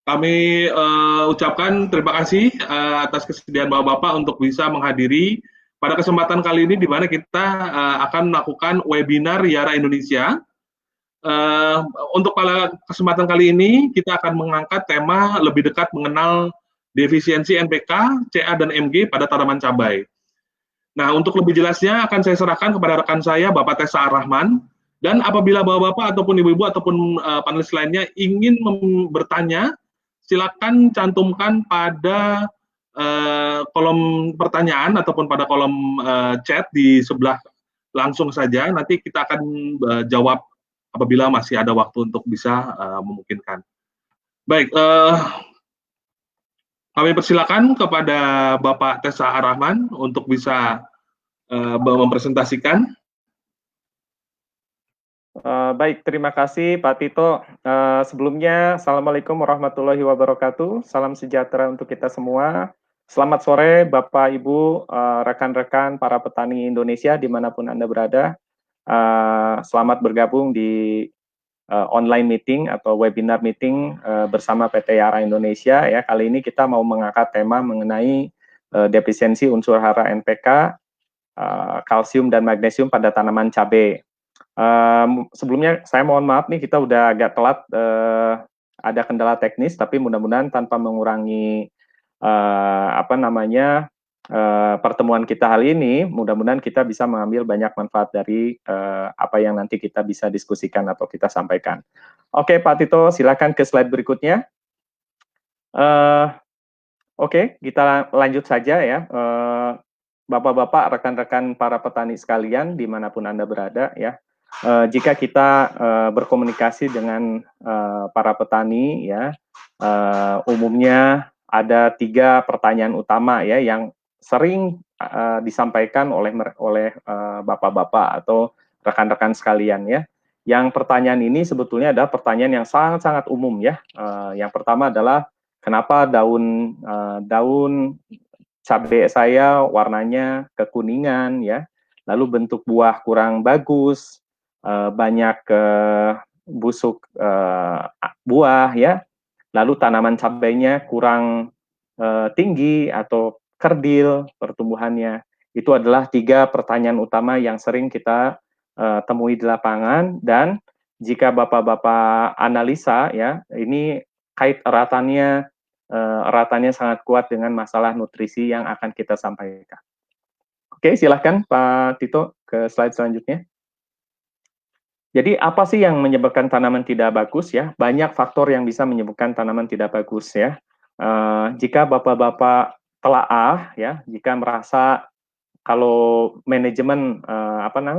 Kami ucapkan terima kasih atas kesediaan Bapak-Bapak untuk bisa menghadiri pada kesempatan kali ini di mana kita akan melakukan webinar Yara Indonesia. Eh, untuk pada kesempatan kali ini kita akan mengangkat tema lebih dekat mengenal defisiensi NPK, CA dan MG pada tanaman cabai. Nah, untuk lebih jelasnya akan saya serahkan kepada rekan saya Bapak Tessa Ar-Rahman. Dan apabila Bapak-bapak ataupun Ibu-ibu ataupun panelis lainnya ingin bertanya, silakan cantumkan pada kolom pertanyaan ataupun pada kolom chat di sebelah langsung saja. Nanti kita akan jawab apabila masih ada waktu untuk bisa memungkinkan. Baik, kami persilakan kepada Bapak Tessa Ar-Rahman untuk bisa mempresentasikan. Baik, terima kasih Pak Tito. Sebelumnya, Assalamualaikum warahmatullahi wabarakatuh. Salam sejahtera untuk kita semua. Selamat sore Bapak, Ibu, rekan-rekan para petani Indonesia dimanapun Anda berada. Selamat bergabung di online meeting atau webinar meeting bersama PT Yara Indonesia. Ya, kali ini kita mau mengangkat tema mengenai defisiensi unsur hara NPK, kalsium dan magnesium pada tanaman cabai. Sebelumnya saya mohon maaf nih, kita udah agak telat, ada kendala teknis, tapi mudah-mudahan tanpa mengurangi pertemuan kita hari ini, mudah-mudahan kita bisa mengambil banyak manfaat dari apa yang nanti kita bisa diskusikan atau kita sampaikan. Oke, Pak Tito, silakan ke slide berikutnya. Oke, kita lanjut saja ya. Bapak-bapak, rekan-rekan para petani sekalian, dimanapun Anda berada ya. Jika kita berkomunikasi dengan para petani ya, umumnya ada 3 pertanyaan utama ya yang sering disampaikan oleh bapak-bapak atau rekan-rekan sekalian ya. Yang pertanyaan ini sebetulnya adalah pertanyaan yang sangat-sangat umum ya. Yang pertama adalah kenapa daun cabai saya warnanya kekuningan ya, lalu bentuk buah kurang bagus, banyak busuk buah ya, lalu tanaman cabainya kurang tinggi atau kerdil pertumbuhannya. Itu adalah 3 pertanyaan utama yang sering kita temui di lapangan, dan jika bapak-bapak analisa ya, ini kait eratannya sangat kuat dengan masalah nutrisi yang akan kita sampaikan. Oke, silahkan Pak Tito ke slide selanjutnya. Jadi apa sih yang menyebabkan tanaman tidak bagus ya? Banyak faktor yang bisa menyebabkan tanaman tidak bagus ya. Jika bapak-bapak telaah ya, jika merasa kalau manajemen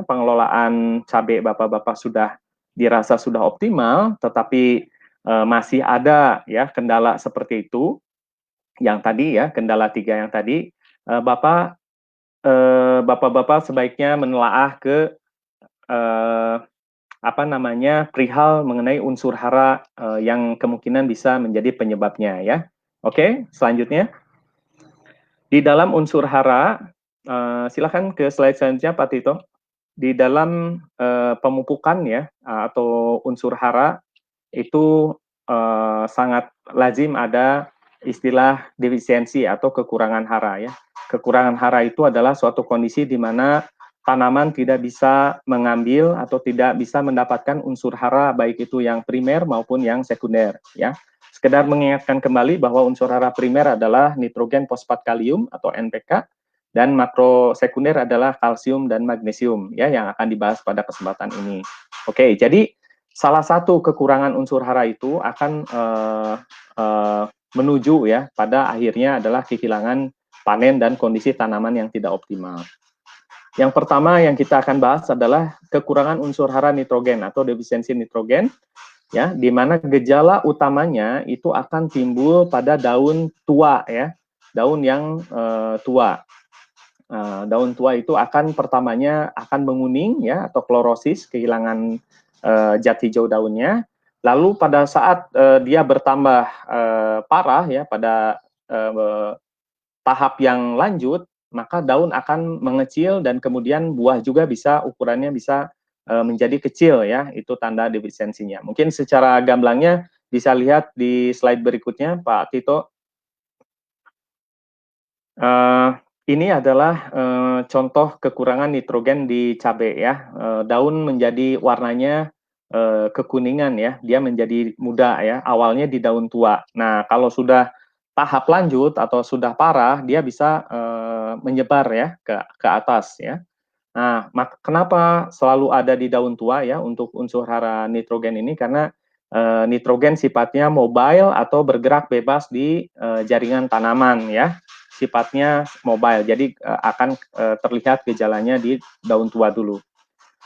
pengelolaan cabai bapak-bapak dirasa sudah optimal, tetapi masih ada ya kendala seperti itu, yang tadi ya, kendala 3 yang tadi, bapak-bapak sebaiknya menelaah ke perihal mengenai unsur hara yang kemungkinan bisa menjadi penyebabnya ya. Oke, selanjutnya. Di dalam unsur hara, silakan ke slide selanjutnya Pak Tito. Di dalam pemupukan ya atau unsur hara itu sangat lazim ada istilah defisiensi atau kekurangan hara ya. Kekurangan hara itu adalah suatu kondisi di mana tanaman tidak bisa mengambil atau tidak bisa mendapatkan unsur hara baik itu yang primer maupun yang sekunder ya. Sekedar mengingatkan kembali bahwa unsur hara primer adalah nitrogen fosfat kalium atau NPK, dan makro sekunder adalah kalsium dan magnesium ya yang akan dibahas pada kesempatan ini. Oke, jadi salah satu kekurangan unsur hara itu akan menuju ya pada akhirnya adalah kehilangan panen dan kondisi tanaman yang tidak optimal. Yang pertama yang kita akan bahas adalah kekurangan unsur hara nitrogen atau defisiensi nitrogen, ya, di mana gejala utamanya itu akan timbul pada daun tua, ya, daun yang tua. Daun tua itu akan pertamanya akan menguning, ya, atau klorosis, kehilangan zat hijau daunnya. Lalu pada saat dia bertambah parah, ya, pada tahap yang lanjut, maka daun akan mengecil dan kemudian buah juga bisa ukurannya bisa menjadi kecil ya, itu tanda defisiensinya. Mungkin secara gamblangnya bisa lihat di slide berikutnya, Pak Tito. Ini adalah contoh kekurangan nitrogen di cabai ya. Daun menjadi warnanya kekuningan ya, dia menjadi muda ya. Awalnya di daun tua. Nah, kalau sudah tahap lanjut atau sudah parah, dia bisa menyebar ya ke atas ya. Nah, kenapa selalu ada di daun tua ya untuk unsur hara nitrogen ini? Karena nitrogen sifatnya mobile atau bergerak bebas di jaringan tanaman ya, sifatnya mobile. Jadi akan terlihat gejalanya di daun tua dulu.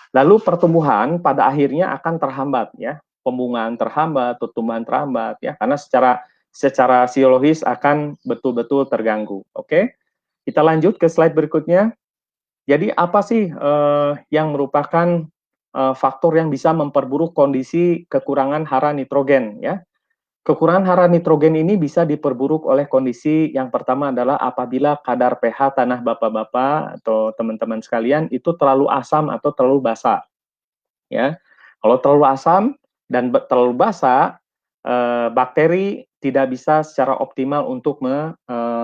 Lalu pertumbuhan pada akhirnya akan terhambat ya, pembungaan terhambat, pertumbuhan terhambat ya, karena secara fisiologis akan betul-betul terganggu. Oke, kita lanjut ke slide berikutnya. Jadi apa sih yang merupakan faktor yang bisa memperburuk kondisi kekurangan hara nitrogen ya? Kekurangan hara nitrogen ini bisa diperburuk oleh kondisi yang pertama adalah apabila kadar pH tanah bapak-bapak atau teman-teman sekalian itu terlalu asam atau terlalu basa ya. Kalau terlalu asam dan terlalu basa, bakteri tidak bisa secara optimal untuk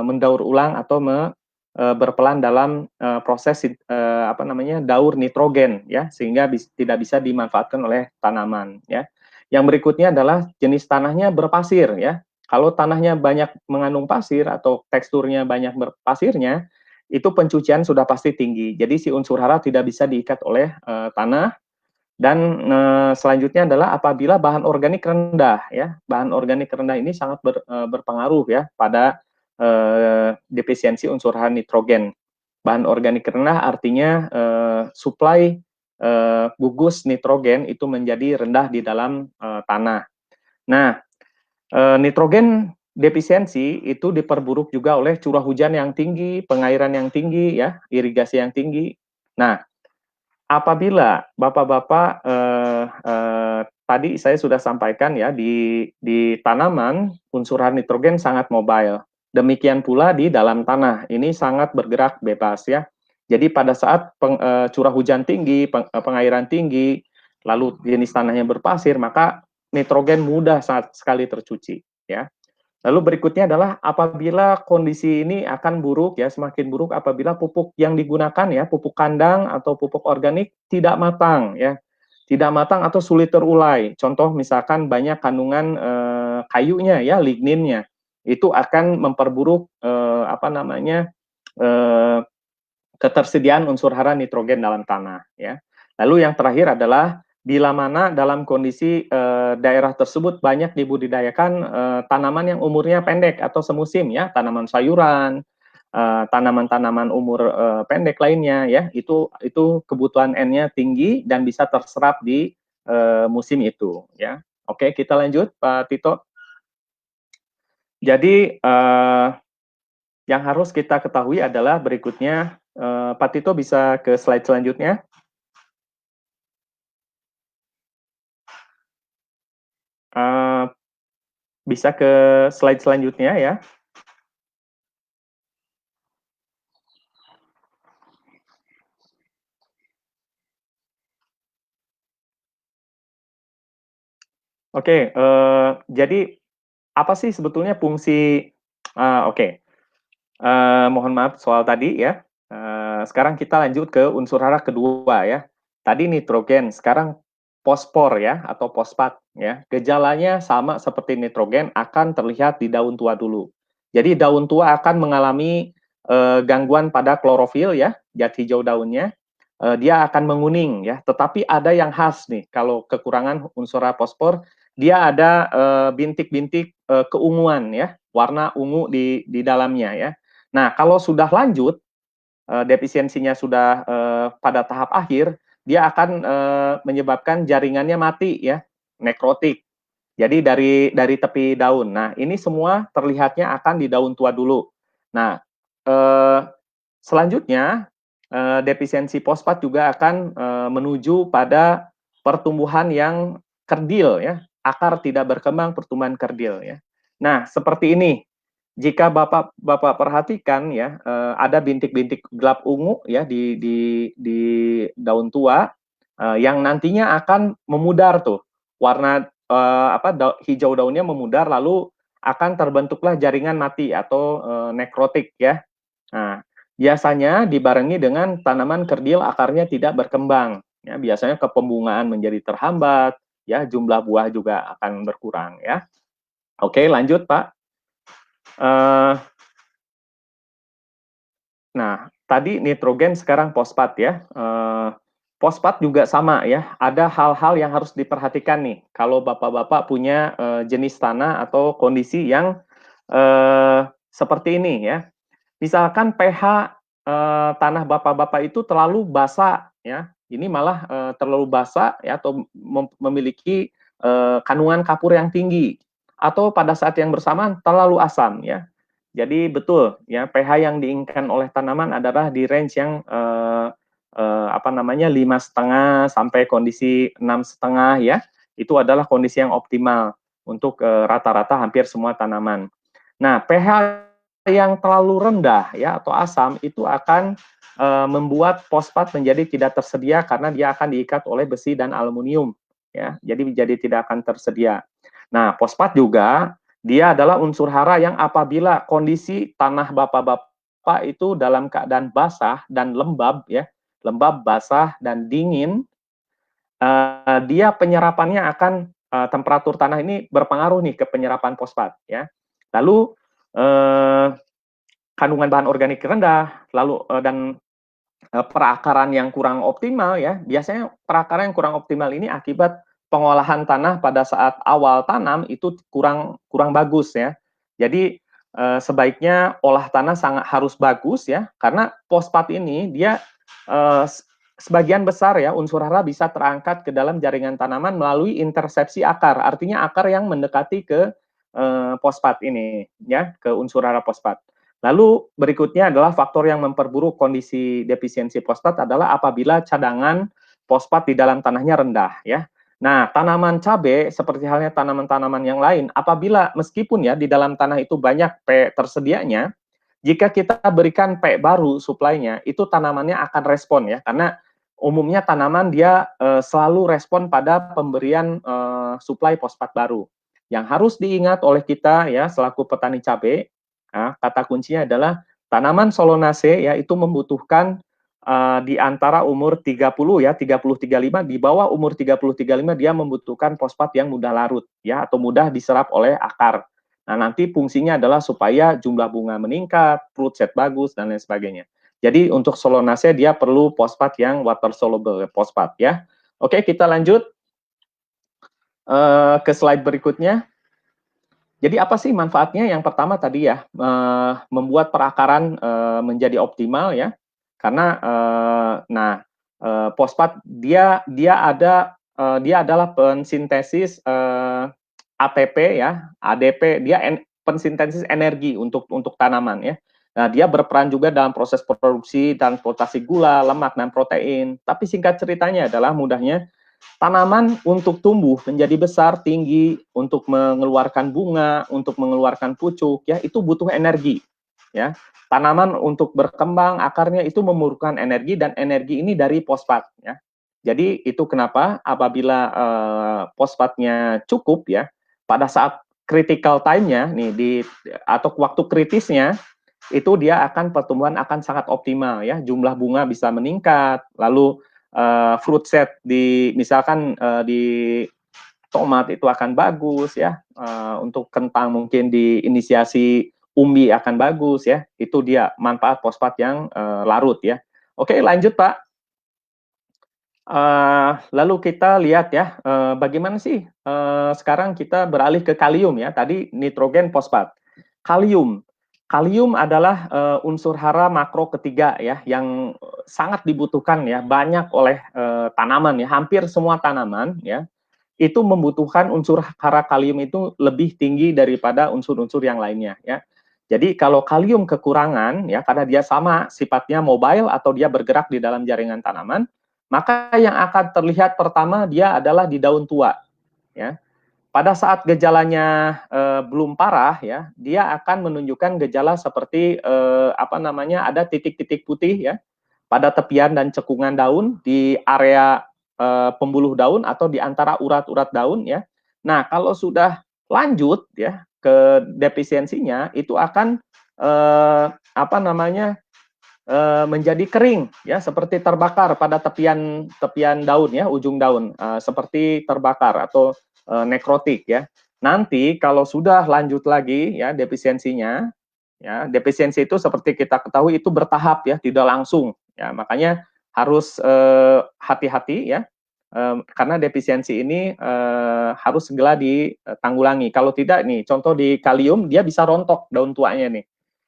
mendaur ulang atau berpelan dalam proses daur nitrogen ya, sehingga tidak bisa dimanfaatkan oleh tanaman ya. Yang berikutnya adalah jenis tanahnya berpasir ya. Kalau tanahnya banyak mengandung pasir atau teksturnya banyak berpasirnya, itu pencucian sudah pasti tinggi. Jadi si unsur hara tidak bisa diikat oleh tanah. Dan selanjutnya adalah apabila bahan organik rendah ya. Bahan organik rendah ini sangat berpengaruh ya pada defisiensi unsur hara nitrogen. Bahan organik rendah artinya suplai gugus nitrogen itu menjadi rendah di dalam tanah. Nah, nitrogen defisiensi itu diperburuk juga oleh curah hujan yang tinggi, pengairan yang tinggi ya, irigasi yang tinggi. Nah, apabila bapak-bapak tadi saya sudah sampaikan ya di tanaman unsur hara nitrogen sangat mobile. Demikian pula di dalam tanah ini sangat bergerak bebas ya. Jadi pada saat curah hujan tinggi, pengairan tinggi, lalu jenis tanahnya berpasir, maka nitrogen mudah sekali tercuci ya. Lalu berikutnya adalah apabila kondisi ini akan buruk ya, semakin buruk apabila pupuk yang digunakan ya, pupuk kandang atau pupuk organik tidak matang ya. Tidak matang atau sulit terulai. Contoh misalkan banyak kandungan kayunya ya, ligninnya. Itu akan memperburuk ketersediaan unsur hara nitrogen dalam tanah ya. Lalu yang terakhir adalah bila mana dalam kondisi daerah tersebut banyak dibudidayakan tanaman yang umurnya pendek atau semusim ya, tanaman sayuran, tanaman-tanaman umur pendek lainnya ya, itu kebutuhan N-nya tinggi dan bisa terserap di musim itu ya. Oke, kita lanjut Pak Tito. Jadi yang harus kita ketahui adalah berikutnya, Pak Tito bisa ke slide selanjutnya. Bisa ke slide selanjutnya ya. Oke, jadi apa sih sebetulnya fungsi? Oke, mohon maaf soal tadi ya. Sekarang kita lanjut ke unsur hara kedua ya. Tadi nitrogen, sekarang fosfor ya atau fosfat ya. Gejalanya sama seperti nitrogen, akan terlihat di daun tua dulu. Jadi daun tua akan mengalami gangguan pada klorofil ya, zat hijau daunnya. Dia akan menguning ya. Tetapi ada yang khas nih, kalau kekurangan unsur hara fosfor, dia ada bintik-bintik keunguan ya, warna ungu di dalamnya ya. Nah, kalau sudah lanjut, defisiensinya sudah pada tahap akhir, dia akan menyebabkan jaringannya mati ya, nekrotik. Jadi dari tepi daun. Nah, ini semua terlihatnya akan di daun tua dulu. Nah, selanjutnya defisiensi fosfat juga akan menuju pada pertumbuhan yang kerdil ya, akar tidak berkembang, pertumbuhan kerdil ya. Nah, seperti ini. Jika Bapak perhatikan ya, ada bintik-bintik gelap ungu ya di daun tua yang nantinya akan memudar tuh. Warna hijau daunnya memudar, lalu akan terbentuklah jaringan mati atau nekrotik ya. Nah, biasanya dibarengi dengan tanaman kerdil akarnya tidak berkembang. Ya, biasanya kepembungaan menjadi terhambat, ya jumlah buah juga akan berkurang ya. Oke, lanjut Pak. Nah, tadi nitrogen, sekarang fosfat ya. Fosfat juga sama ya. Ada hal-hal yang harus diperhatikan nih. Kalau bapak-bapak punya jenis tanah atau kondisi yang seperti ini ya. Misalkan pH tanah bapak-bapak itu terlalu basah ya. Ini malah terlalu basah ya, atau memiliki kandungan kapur yang tinggi. Atau pada saat yang bersamaan terlalu asam ya. Jadi betul ya, pH yang diinginkan oleh tanaman adalah di range yang 5,5 sampai kondisi 6,5 ya. Itu adalah kondisi yang optimal untuk rata-rata hampir semua tanaman. Nah, pH yang terlalu rendah ya atau asam itu akan membuat fosfat menjadi tidak tersedia karena dia akan diikat oleh besi dan aluminium ya. Jadi tidak akan tersedia. Nah, fosfat juga dia adalah unsur hara yang apabila kondisi tanah bapak-bapak itu dalam keadaan basah dan lembab ya, lembab, basah dan dingin, dia penyerapannya akan temperatur tanah ini berpengaruh nih ke penyerapan fosfat ya. Lalu kandungan bahan organik rendah, lalu dan perakaran yang kurang optimal ya. Biasanya perakaran yang kurang optimal ini akibat pengolahan tanah pada saat awal tanam itu kurang bagus ya. Jadi sebaiknya olah tanah sangat harus bagus ya, karena fosfat ini dia sebagian besar ya unsur hara bisa terangkat ke dalam jaringan tanaman melalui intersepsi akar. Artinya akar yang mendekati ke fosfat ini ya, ke unsur hara fosfat. Lalu berikutnya adalah faktor yang memperburuk kondisi defisiensi fosfat adalah apabila cadangan fosfat di dalam tanahnya rendah ya. Nah, tanaman cabai seperti halnya tanaman-tanaman yang lain, apabila meskipun ya di dalam tanah itu banyak P tersedianya, jika kita berikan P baru suplainya, itu tanamannya akan respon ya, karena umumnya tanaman dia selalu respon pada pemberian suplai fosfat baru. Yang harus diingat oleh kita ya selaku petani cabai, nah, kata kuncinya adalah tanaman Solanaceae ya itu membutuhkan di antara umur 30 ya 30-35, di bawah umur 30-35 dia membutuhkan fosfat yang mudah larut ya atau mudah diserap oleh akar. Nah, nanti fungsinya adalah supaya jumlah bunga meningkat, fruit set bagus dan lain sebagainya. Jadi untuk Solanaceae dia perlu fosfat yang water soluble fosfat ya. Oke, kita lanjut ke slide berikutnya. Jadi apa sih manfaatnya? Yang pertama tadi ya, membuat perakaran menjadi optimal ya. Karena fosfat dia adalah pensintesis ATP ya, ADP, dia pensintesis energi untuk tanaman ya. Nah, dia berperan juga dalam proses produksi transportasi gula, lemak dan protein. Tapi singkat ceritanya adalah mudahnya tanaman untuk tumbuh menjadi besar, tinggi, untuk mengeluarkan bunga, untuk mengeluarkan pucuk, ya itu butuh energi. Ya, tanaman untuk berkembang akarnya itu memerlukan energi dan energi ini dari fosfat. Ya, jadi itu kenapa apabila fosfatnya cukup ya, pada saat critical time-nya nih atau waktu kritisnya itu dia akan pertumbuhan akan sangat optimal ya, jumlah bunga bisa meningkat, lalu fruit set misalkan di tomat itu akan bagus ya, untuk kentang mungkin diinisiasi umbi akan bagus ya, itu dia manfaat fosfat yang larut ya. Oke, lanjut Pak. Lalu kita lihat ya, bagaimana sih sekarang kita beralih ke kalium ya, tadi nitrogen, fosfat. Kalium adalah unsur hara makro ketiga ya yang sangat dibutuhkan ya banyak oleh tanaman ya, hampir semua tanaman ya itu membutuhkan unsur hara kalium itu lebih tinggi daripada unsur-unsur yang lainnya ya. Jadi kalau kalium kekurangan ya karena dia sama sifatnya mobile atau dia bergerak di dalam jaringan tanaman, maka yang akan terlihat pertama dia adalah di daun tua ya. Pada saat gejalanya belum parah ya, dia akan menunjukkan gejala seperti ada titik-titik putih ya pada tepian dan cekungan daun di area pembuluh daun atau di antara urat-urat daun ya. Nah, kalau sudah lanjut ya ke defisiensinya, itu akan apa namanya, menjadi kering ya, seperti terbakar pada tepian daun ya, ujung daun, seperti terbakar atau nekrotik ya. Nanti kalau sudah lanjut lagi ya defisiensinya, ya defisiensi itu seperti kita ketahui itu bertahap ya, tidak langsung ya, makanya harus hati-hati ya, karena defisiensi ini harus segera ditanggulangi. Kalau tidak nih, contoh di kalium dia bisa rontok daun tuanya nih.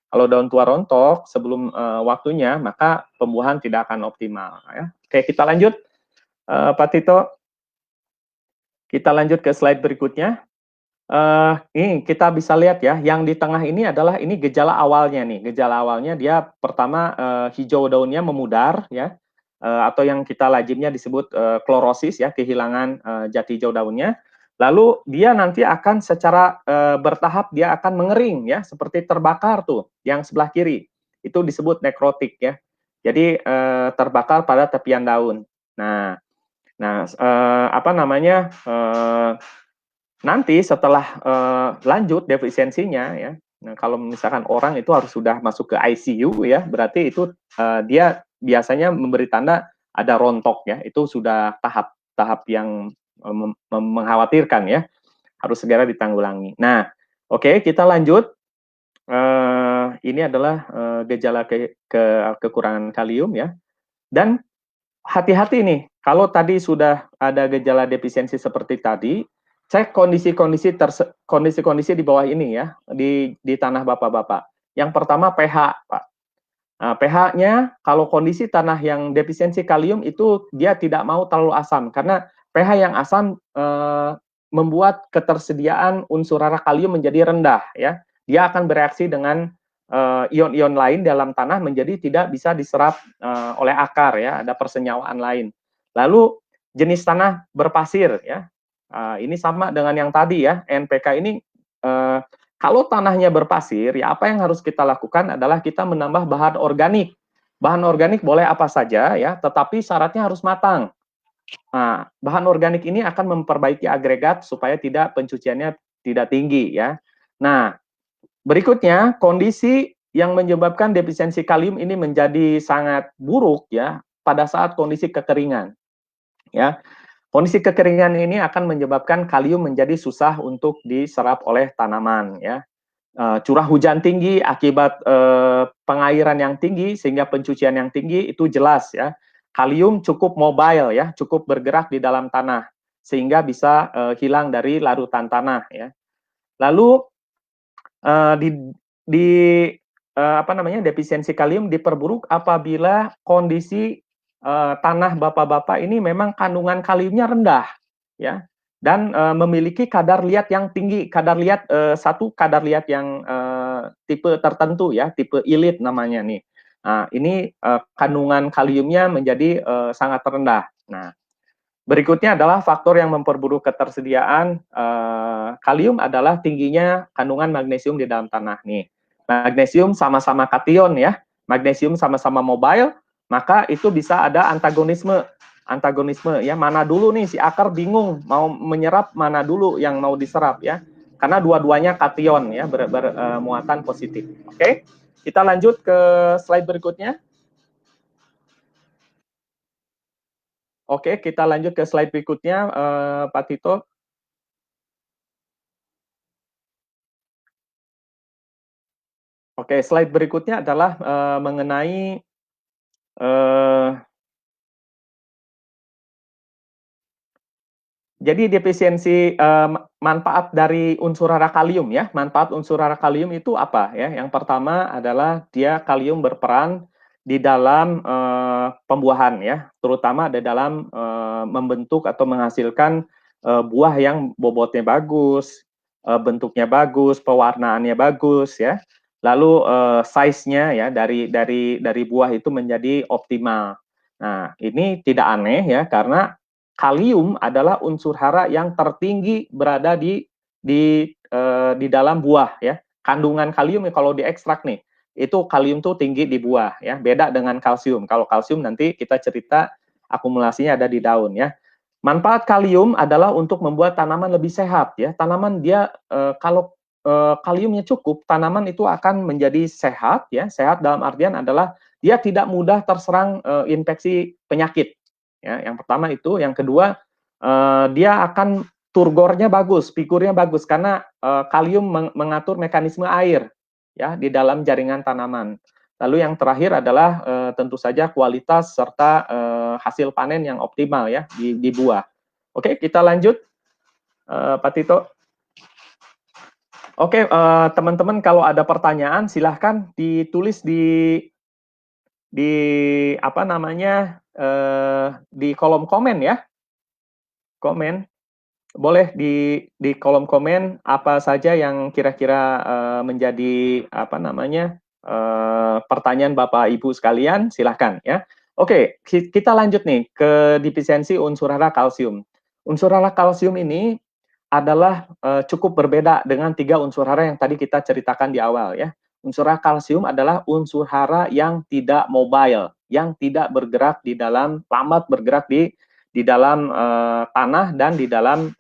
Kalau daun tua rontok sebelum waktunya, maka pembuahan tidak akan optimal ya. Oke, kita lanjut Pak Tito. Kita lanjut ke slide berikutnya. Ini kita bisa lihat ya, yang di tengah ini adalah ini gejala awalnya nih. Gejala awalnya dia pertama hijau daunnya memudar ya, atau yang kita lazimnya disebut klorosis ya, kehilangan jati hijau daunnya. Lalu dia nanti akan secara bertahap dia akan mengering ya, seperti terbakar tuh yang sebelah kiri. Itu disebut nekrotik ya. Jadi terbakar pada tepian daun. Nah, apa namanya? Nanti setelah lanjut defisiensinya ya, nah kalau misalkan orang itu harus sudah masuk ke ICU ya, berarti itu dia biasanya memberi tanda ada rontok ya, itu sudah tahap yang mengkhawatirkan ya, harus segera ditanggulangi. Nah, oke, kita lanjut. Ini adalah gejala kekurangan kalium ya, dan hati-hati nih, kalau tadi sudah ada gejala defisiensi seperti tadi, cek kondisi-kondisi di bawah ini ya, di tanah bapak-bapak. Yang pertama pH, Pak. Nah, pH-nya kalau kondisi tanah yang defisiensi kalium itu dia tidak mau terlalu asam, karena pH yang asam membuat ketersediaan unsur hara kalium menjadi rendah ya. Dia akan bereaksi dengan ion-ion lain dalam tanah menjadi tidak bisa diserap oleh akar ya, ada persenyawaan lain. Lalu jenis tanah berpasir ya. Ini sama dengan yang tadi ya, NPK ini kalau tanahnya berpasir ya apa yang harus kita lakukan adalah kita menambah bahan organik. Bahan organik boleh apa saja ya, tetapi syaratnya harus matang. Nah, bahan organik ini akan memperbaiki agregat supaya tidak pencuciannya tidak tinggi ya. Nah, berikutnya kondisi yang menyebabkan defisiensi kalium ini menjadi sangat buruk ya pada saat kondisi kekeringan. Ya. Kondisi kekeringan ini akan menyebabkan kalium menjadi susah untuk diserap oleh tanaman ya. Curah hujan tinggi akibat pengairan yang tinggi sehingga pencucian yang tinggi itu jelas ya. Kalium cukup mobile ya, cukup bergerak di dalam tanah sehingga bisa hilang dari larutan tanah ya. Lalu di apa namanya defisiensi kalium diperburuk apabila kondisi tanah bapak-bapak ini memang kandungan kaliumnya rendah ya, dan memiliki kadar liat yang tinggi, kadar liat satu kadar liat yang tipe tertentu ya, tipe ilit namanya nih. Nah, ini kandungan kaliumnya menjadi sangat rendah. Nah, berikutnya adalah faktor yang memperburuk ketersediaan kalium adalah tingginya kandungan magnesium di dalam tanah nih. Magnesium sama-sama kation ya, magnesium sama-sama mobile, maka itu bisa ada antagonisme ya, mana dulu nih si akar bingung mau menyerap mana dulu yang mau diserap ya, karena dua-duanya kation ya, bermuatan positif. Oke, kita lanjut ke slide berikutnya. Oke, kita lanjut ke slide berikutnya, Pak Tito. Oke, slide berikutnya adalah mengenai jadi defisiensi manfaat dari unsur hara kalium ya. Manfaat unsur hara kalium itu apa ya? Yang pertama adalah dia kalium berperan di dalam pembuahan ya, terutama di dalam membentuk atau menghasilkan buah yang bobotnya bagus, bentuknya bagus, pewarnaannya bagus ya. Lalu size-nya ya dari buah itu menjadi optimal. Nah, ini tidak aneh ya, karena kalium adalah unsur hara yang tertinggi berada di dalam buah ya. Kandungan kalium kalau diekstrak nih, itu kalium tuh tinggi di buah ya. Beda dengan kalsium. Kalau kalsium nanti kita cerita akumulasinya ada di daun ya. Manfaat kalium adalah untuk membuat tanaman lebih sehat ya. Tanaman dia kalau kaliumnya cukup, tanaman itu akan menjadi sehat ya. Sehat dalam artian adalah dia tidak mudah terserang infeksi penyakit. Ya, yang pertama itu, yang kedua dia akan turgornya bagus, pikurnya bagus karena kalium mengatur mekanisme air ya di dalam jaringan tanaman. Lalu yang terakhir adalah tentu saja kualitas serta hasil panen yang optimal ya di buah. Oke, kita lanjut, Pak Tito. Oke, teman-teman kalau ada pertanyaan silahkan ditulis di apa namanya di kolom komen ya, komen. Boleh di kolom komen apa saja yang kira-kira menjadi apa namanya pertanyaan Bapak Ibu sekalian, silahkan ya. Oke, kita lanjut nih ke defisiensi unsur hara kalsium. Unsur hara kalsium ini adalah cukup berbeda dengan 3 unsur hara yang tadi kita ceritakan di awal ya. Unsur hara kalsium adalah unsur hara yang tidak mobile, yang tidak bergerak di dalam, lambat bergerak di dalam tanah dan di dalam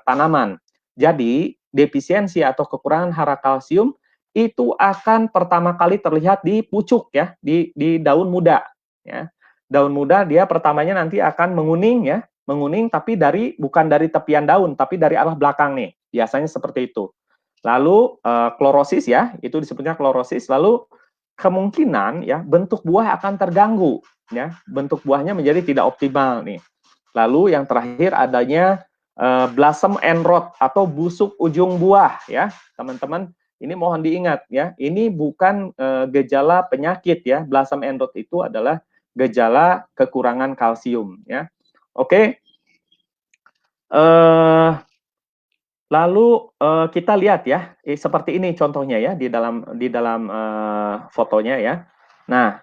tanaman. Jadi, defisiensi atau kekurangan hara kalsium itu akan pertama kali terlihat di pucuk ya, di daun muda ya. Daun muda dia pertamanya nanti akan menguning ya, menguning tapi bukan dari tepian daun tapi dari arah belakang nih. Biasanya seperti itu. Lalu klorosis ya, itu disebutnya klorosis. Lalu kemungkinan ya bentuk buah akan terganggu ya, bentuk buahnya menjadi tidak optimal nih. Lalu yang terakhir adanya blossom end rot atau busuk ujung buah ya, teman-teman. Ini mohon diingat ya, ini bukan gejala penyakit ya. Blossom end rot itu adalah gejala kekurangan kalsium ya. Oke. Lalu kita lihat ya, seperti ini contohnya ya di dalam fotonya ya. Nah,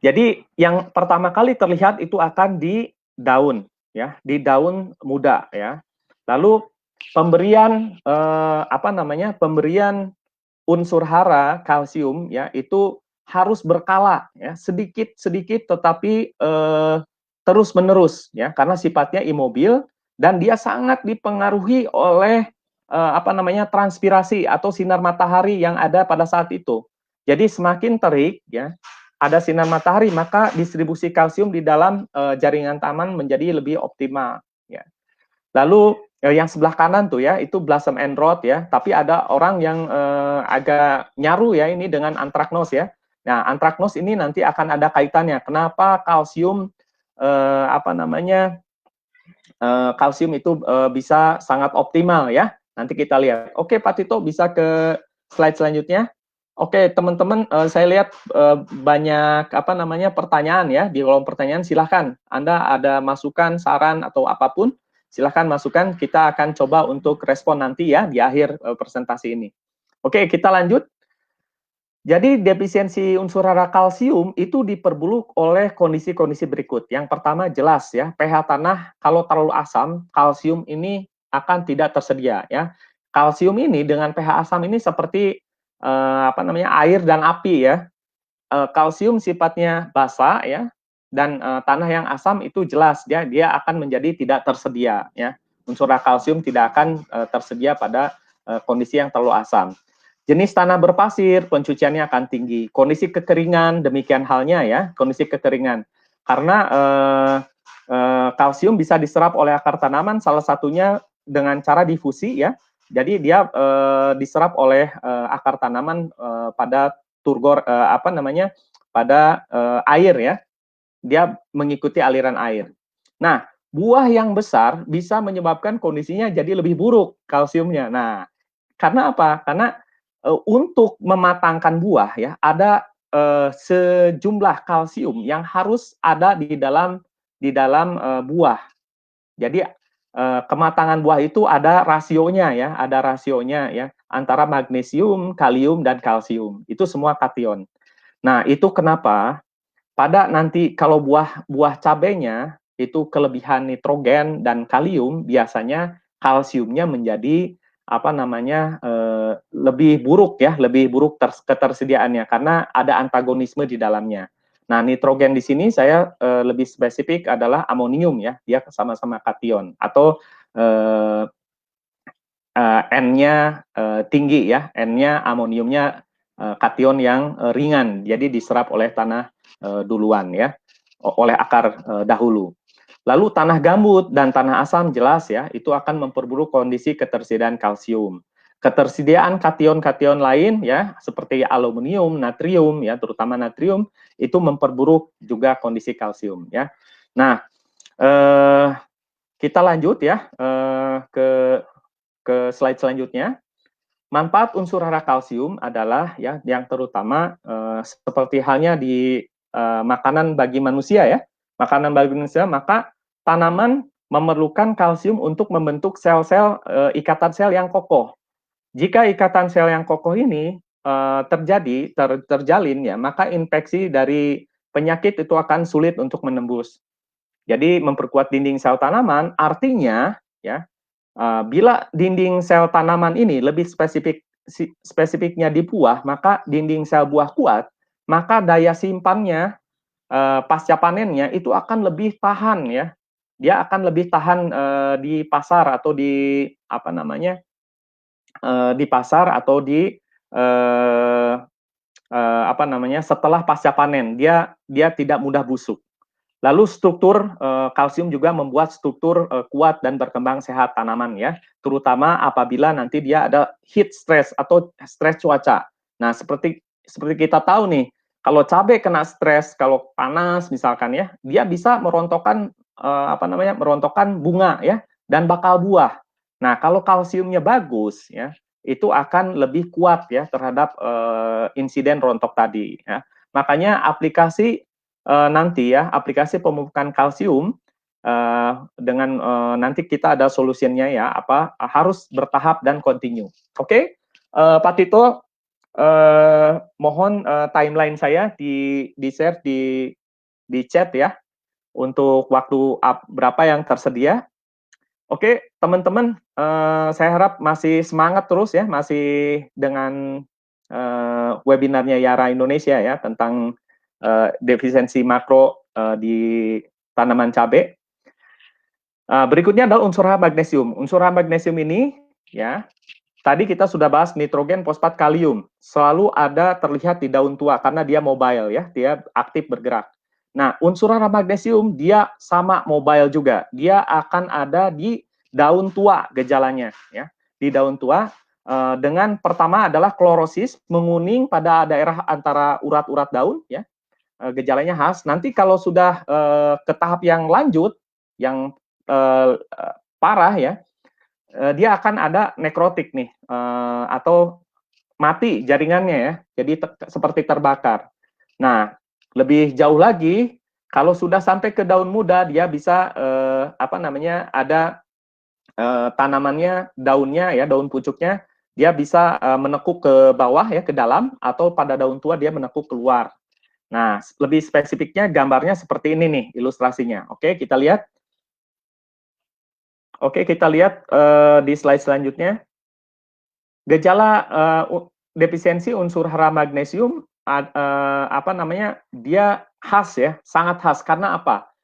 jadi yang pertama kali terlihat itu akan di daun ya, di daun muda ya. Lalu pemberian pemberian unsur hara kalsium ya itu harus berkala ya, sedikit-sedikit tetapi terus menerus ya, karena sifatnya imobil dan dia sangat dipengaruhi oleh transpirasi atau sinar matahari yang ada pada saat itu. Jadi semakin terik ya, ada sinar matahari maka distribusi kalsium di dalam jaringan taman menjadi lebih optimal ya. Lalu yang sebelah kanan tuh ya, itu blossom end rot ya, tapi ada orang yang agak nyaru ya ini dengan antraknos ya. Nah, antraknos ini nanti akan ada kaitannya. Kenapa kalsium kalsium itu bisa sangat optimal ya? Nanti kita lihat. Oke, Pak Tito bisa ke slide selanjutnya. Oke, teman-teman, saya lihat banyak pertanyaan ya di kolom pertanyaan. Silahkan, Anda ada masukan, saran atau apapun, silahkan masukkan. Kita akan coba untuk respon nanti ya di akhir presentasi ini. Oke, kita lanjut. Jadi defisiensi unsur hara kalsium itu diperburuk oleh kondisi-kondisi berikut. Yang pertama jelas ya, pH tanah kalau terlalu asam, kalsium ini akan tidak tersedia ya. Kalsium ini dengan pH asam ini seperti air dan api ya. Kalsium sifatnya basa ya, dan tanah yang asam itu jelas dia akan menjadi tidak tersedia ya. Unsur kalsium tidak akan tersedia pada kondisi yang terlalu asam. Jenis tanah berpasir, pencuciannya akan tinggi. Kondisi kekeringan, demikian halnya ya, kondisi kekeringan. Karena kalsium bisa diserap oleh akar tanaman, salah satunya dengan cara difusi ya. Jadi dia diserap oleh akar tanaman pada turgor pada air ya. Dia mengikuti aliran air. Nah, buah yang besar bisa menyebabkan kondisinya jadi lebih buruk kalsiumnya. Nah, karena apa? Karena untuk mematangkan buah ya ada sejumlah kalsium yang harus ada di dalam buah. Jadi kematangan buah itu ada rasionya ya, antara magnesium, kalium dan kalsium. Itu semua kation. Nah, itu kenapa pada nanti kalau buah cabenya itu kelebihan nitrogen dan kalium, biasanya kalsiumnya menjadi lebih buruk ya, lebih buruk ketersediaannya karena ada antagonisme di dalamnya. Nah, nitrogen di sini saya lebih spesifik adalah amonium ya, dia sama-sama kation atau N-nya tinggi ya, N-nya amoniumnya kation yang ringan, jadi diserap oleh tanah duluan ya, oleh akar dahulu. Lalu tanah gambut dan tanah asam jelas ya, itu akan memperburuk kondisi ketersediaan kalsium. Ketersediaan kation-kation lain ya, seperti aluminium, natrium ya, terutama natrium, itu memperburuk juga kondisi kalsium ya. Nah, kita lanjut ya ke slide selanjutnya. Manfaat unsur hara kalsium adalah ya yang terutama seperti halnya di makanan bagi manusia ya. Makanan bagi manusia, maka tanaman memerlukan kalsium untuk membentuk sel-sel ikatan sel yang kokoh. Jika ikatan sel yang kokoh ini terjalin ya, maka infeksi dari penyakit itu akan sulit untuk menembus. Jadi memperkuat dinding sel tanaman artinya ya, bila dinding sel tanaman ini lebih spesifiknya di buah, maka dinding sel buah kuat, maka daya simpannya pasca panennya itu akan lebih tahan ya. Dia akan lebih tahan di pasar atau di apa namanya? Di pasar atau di apa namanya? Setelah pasca panen, dia tidak mudah busuk. Lalu struktur kalsium juga membuat struktur kuat dan berkembang sehat tanaman ya, terutama apabila nanti dia ada heat stress atau stres cuaca. Nah, seperti kita tahu nih, kalau cabai kena stres, kalau panas misalkan ya, dia bisa merontokkan apa namanya? Merontokkan bunga ya dan bakal buah. Nah, kalau kalsiumnya bagus ya, itu akan lebih kuat ya terhadap insiden rontok tadi ya. Makanya aplikasi nanti ya, aplikasi pemupukan kalsium dengan nanti kita ada solusinya ya, apa harus bertahap dan kontinu. Oke, Pak Tito, mohon timeline saya di share di chat ya untuk waktu berapa yang tersedia. Oke, teman-teman, saya harap masih semangat terus ya, masih dengan webinarnya Yara Indonesia ya tentang defisiensi makro di tanaman cabai. Berikutnya adalah unsur hara magnesium. Unsur hara magnesium ini ya, tadi kita sudah bahas nitrogen, fosfat, kalium. Selalu ada terlihat di daun tua karena dia mobile ya, dia aktif bergerak. Nah, unsur hara magnesium dia sama mobile juga. Dia akan ada di daun tua gejalanya ya. Di daun tua dengan pertama adalah klorosis, menguning pada daerah antara urat-urat daun ya. Gejalanya khas. Nanti kalau sudah ke tahap yang lanjut, yang parah ya, dia akan ada nekrotik nih atau mati jaringannya ya, jadi seperti terbakar. Nah, lebih jauh lagi, kalau sudah sampai ke daun muda, dia bisa apa namanya, ada tanamannya, daunnya ya, daun pucuknya, dia bisa menekuk ke bawah ya, ke dalam, atau pada daun tua dia menekuk keluar. Nah, lebih spesifiknya gambarnya seperti ini nih ilustrasinya. Oke, kita lihat. Oke, kita lihat di slide selanjutnya. Gejala defisiensi unsur hara magnesium apa namanya? Dia khas ya, sangat khas karena apa?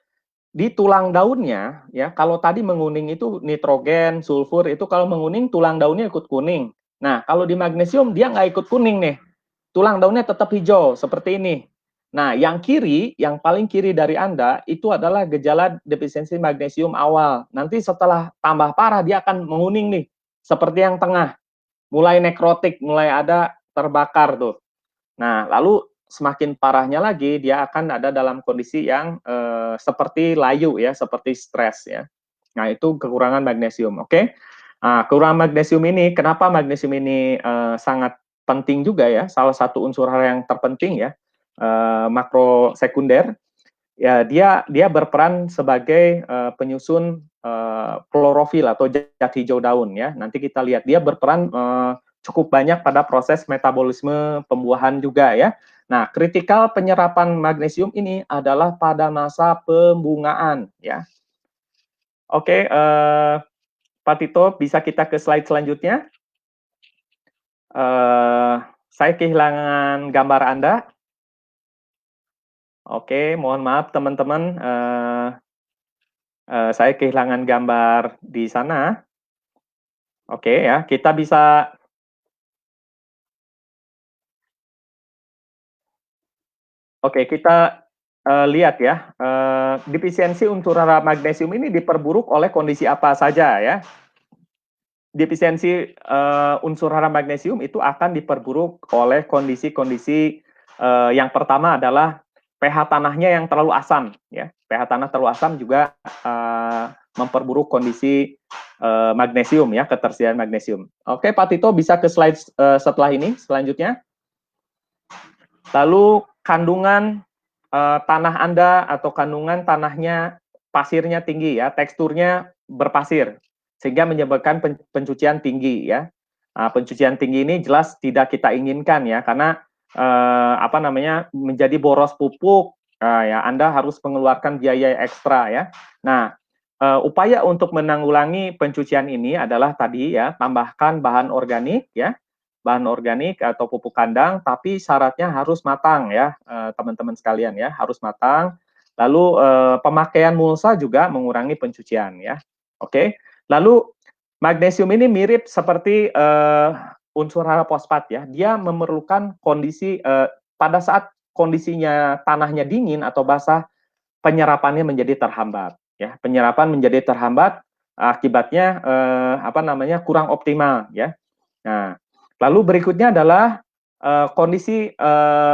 Di tulang daunnya ya, kalau tadi menguning itu nitrogen, sulfur itu kalau menguning tulang daunnya ikut kuning. Nah, kalau di magnesium dia nggak ikut kuning nih. Tulang daunnya tetap hijau seperti ini. Nah, yang kiri, yang paling kiri dari Anda itu adalah gejala defisiensi magnesium awal. Nanti setelah tambah parah dia akan menguning nih, seperti yang tengah. Mulai nekrotik, mulai ada terbakar tuh. Nah, lalu semakin parahnya lagi dia akan ada dalam kondisi yang seperti layu ya, seperti stres ya. Nah, itu kekurangan magnesium, oke? Nah, kekurangan magnesium ini, kenapa magnesium ini sangat penting juga ya, salah satu unsur hara yang terpenting ya, makro sekunder, ya dia berperan sebagai penyusun klorofil atau zat hijau daun ya. Nanti kita lihat dia berperan cukup banyak pada proses metabolisme pembuahan juga ya. Nah, kritikal penyerapan magnesium ini adalah pada masa pembungaan ya. Oke, Pak Tito, bisa kita ke slide selanjutnya. Saya kehilangan gambar Anda. Oke, mohon maaf teman-teman, saya kehilangan gambar di sana. Oke ya, kita bisa. Oke, kita lihat ya, defisiensi unsur hara magnesium ini diperburuk oleh kondisi apa saja ya. Defisiensi unsur hara magnesium itu akan diperburuk oleh kondisi-kondisi yang pertama adalah pH tanahnya yang terlalu asam ya. pH tanah terlalu asam juga memperburuk kondisi magnesium ya, ketersediaan magnesium. Oke, Pak Tito bisa ke slide setelah ini selanjutnya. Lalu kandungan tanah Anda atau kandungan tanahnya pasirnya tinggi ya, teksturnya berpasir sehingga menyebabkan pencucian tinggi ya. Pencucian tinggi ini jelas tidak kita inginkan ya, karena apa namanya, menjadi boros pupuk ya, Anda harus mengeluarkan biaya ekstra ya. Nah, upaya untuk menanggulangi pencucian ini adalah tadi ya, tambahkan bahan organik ya, bahan organik atau pupuk kandang, tapi syaratnya harus matang ya, teman-teman sekalian ya, harus matang. Lalu pemakaian mulsa juga mengurangi pencucian ya. Oke. Lalu magnesium ini mirip seperti unsur hara fosfat ya. Dia memerlukan kondisi pada saat kondisinya tanahnya dingin atau basah, penyerapannya menjadi terhambat ya. Penyerapan menjadi terhambat, akibatnya apa namanya, kurang optimal ya. Nah, lalu berikutnya adalah kondisi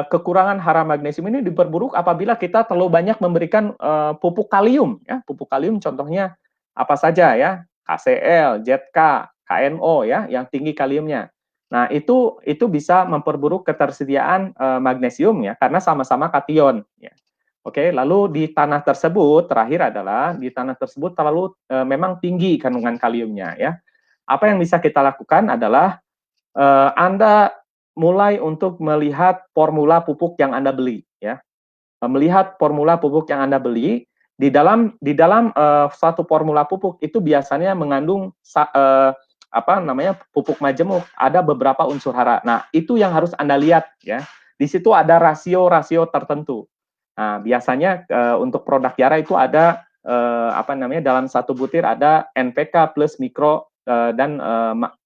kekurangan hara magnesium ini diperburuk apabila kita terlalu banyak memberikan pupuk kalium ya. Pupuk kalium contohnya apa saja ya? KCl, ZK, KNO ya, yang tinggi kaliumnya. Nah, itu bisa memperburuk ketersediaan magnesium ya, karena sama-sama kation ya. Oke, lalu di tanah tersebut terakhir adalah di tanah tersebut terlalu memang tinggi kandungan kaliumnya ya. Apa yang bisa kita lakukan adalah Anda mulai untuk melihat formula pupuk yang Anda beli ya. Melihat formula pupuk yang Anda beli, di dalam suatu formula pupuk itu biasanya mengandung apa namanya, pupuk majemuk, ada beberapa unsur hara. Nah, itu yang harus Anda lihat ya. Di situ ada rasio-rasio tertentu. Nah, biasanya untuk produk Yara itu ada apa namanya, dalam satu butir ada NPK plus mikro dan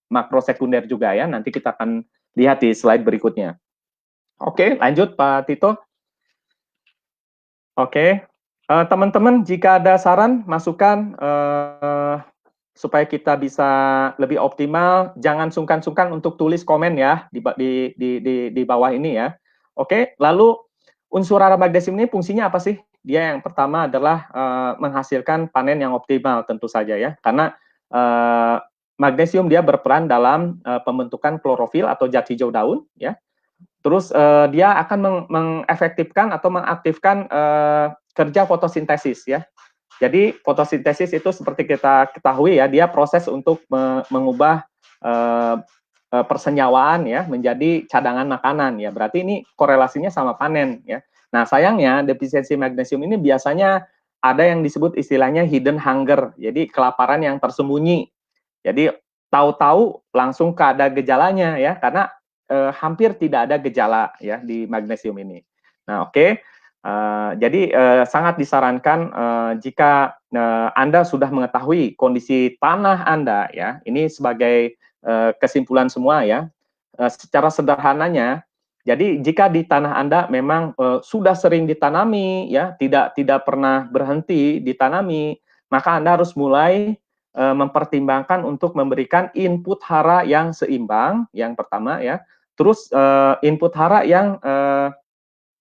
makro sekunder juga ya. Nanti kita akan lihat di slide berikutnya. Oke, lanjut Pak Tito. Oke, teman-teman jika ada saran, masukan supaya kita bisa lebih optimal, jangan sungkan-sungkan untuk tulis komen ya di bawah ini ya. Oke, lalu unsur hara magnesium ini fungsinya apa sih? Dia yang pertama adalah menghasilkan panen yang optimal tentu saja ya, karena magnesium dia berperan dalam pembentukan klorofil atau zat hijau daun ya. Terus dia akan mengefektifkan atau mengaktifkan kerja fotosintesis ya. Jadi fotosintesis itu seperti kita ketahui ya, dia proses untuk mengubah persenyawaan ya menjadi cadangan makanan ya. Berarti ini korelasinya sama panen ya. Nah, sayangnya defisiensi magnesium ini biasanya ada yang disebut istilahnya hidden hunger. Jadi kelaparan yang tersembunyi. Jadi tahu-tahu langsung ada gejalanya ya, karena hampir tidak ada gejala ya di magnesium ini. Nah, oke. Jadi sangat disarankan jika Anda sudah mengetahui kondisi tanah Anda ya, ini sebagai kesimpulan semua ya, secara sederhananya, jadi jika di tanah Anda memang sudah sering ditanami ya, tidak pernah berhenti ditanami, maka Anda harus mulai mempertimbangkan untuk memberikan input hara yang seimbang, yang pertama ya. Terus input hara yang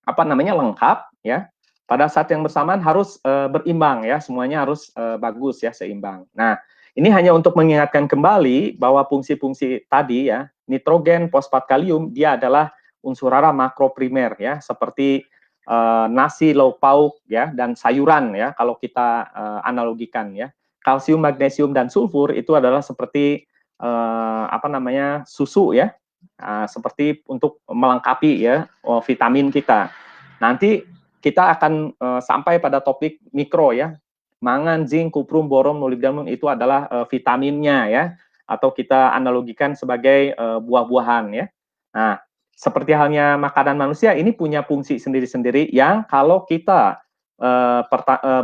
apa namanya, lengkap ya. Pada saat yang bersamaan harus berimbang ya, semuanya harus bagus ya, seimbang. Nah, ini hanya untuk mengingatkan kembali bahwa fungsi-fungsi tadi ya, nitrogen, fosfat, kalium, dia adalah unsur hara makro primer ya, seperti nasi, lauk pauk ya, dan sayuran ya, kalau kita analogikan ya. Kalsium, magnesium, dan sulfur itu adalah seperti apa namanya, susu ya, seperti untuk melengkapi ya vitamin kita. Nanti kita akan sampai pada topik mikro ya. Mangan, zinc, kuprum, boron, molibdenum itu adalah vitaminnya ya, atau kita analogikan sebagai buah-buahan ya. Nah, seperti halnya makanan manusia, ini punya fungsi sendiri-sendiri yang kalau kita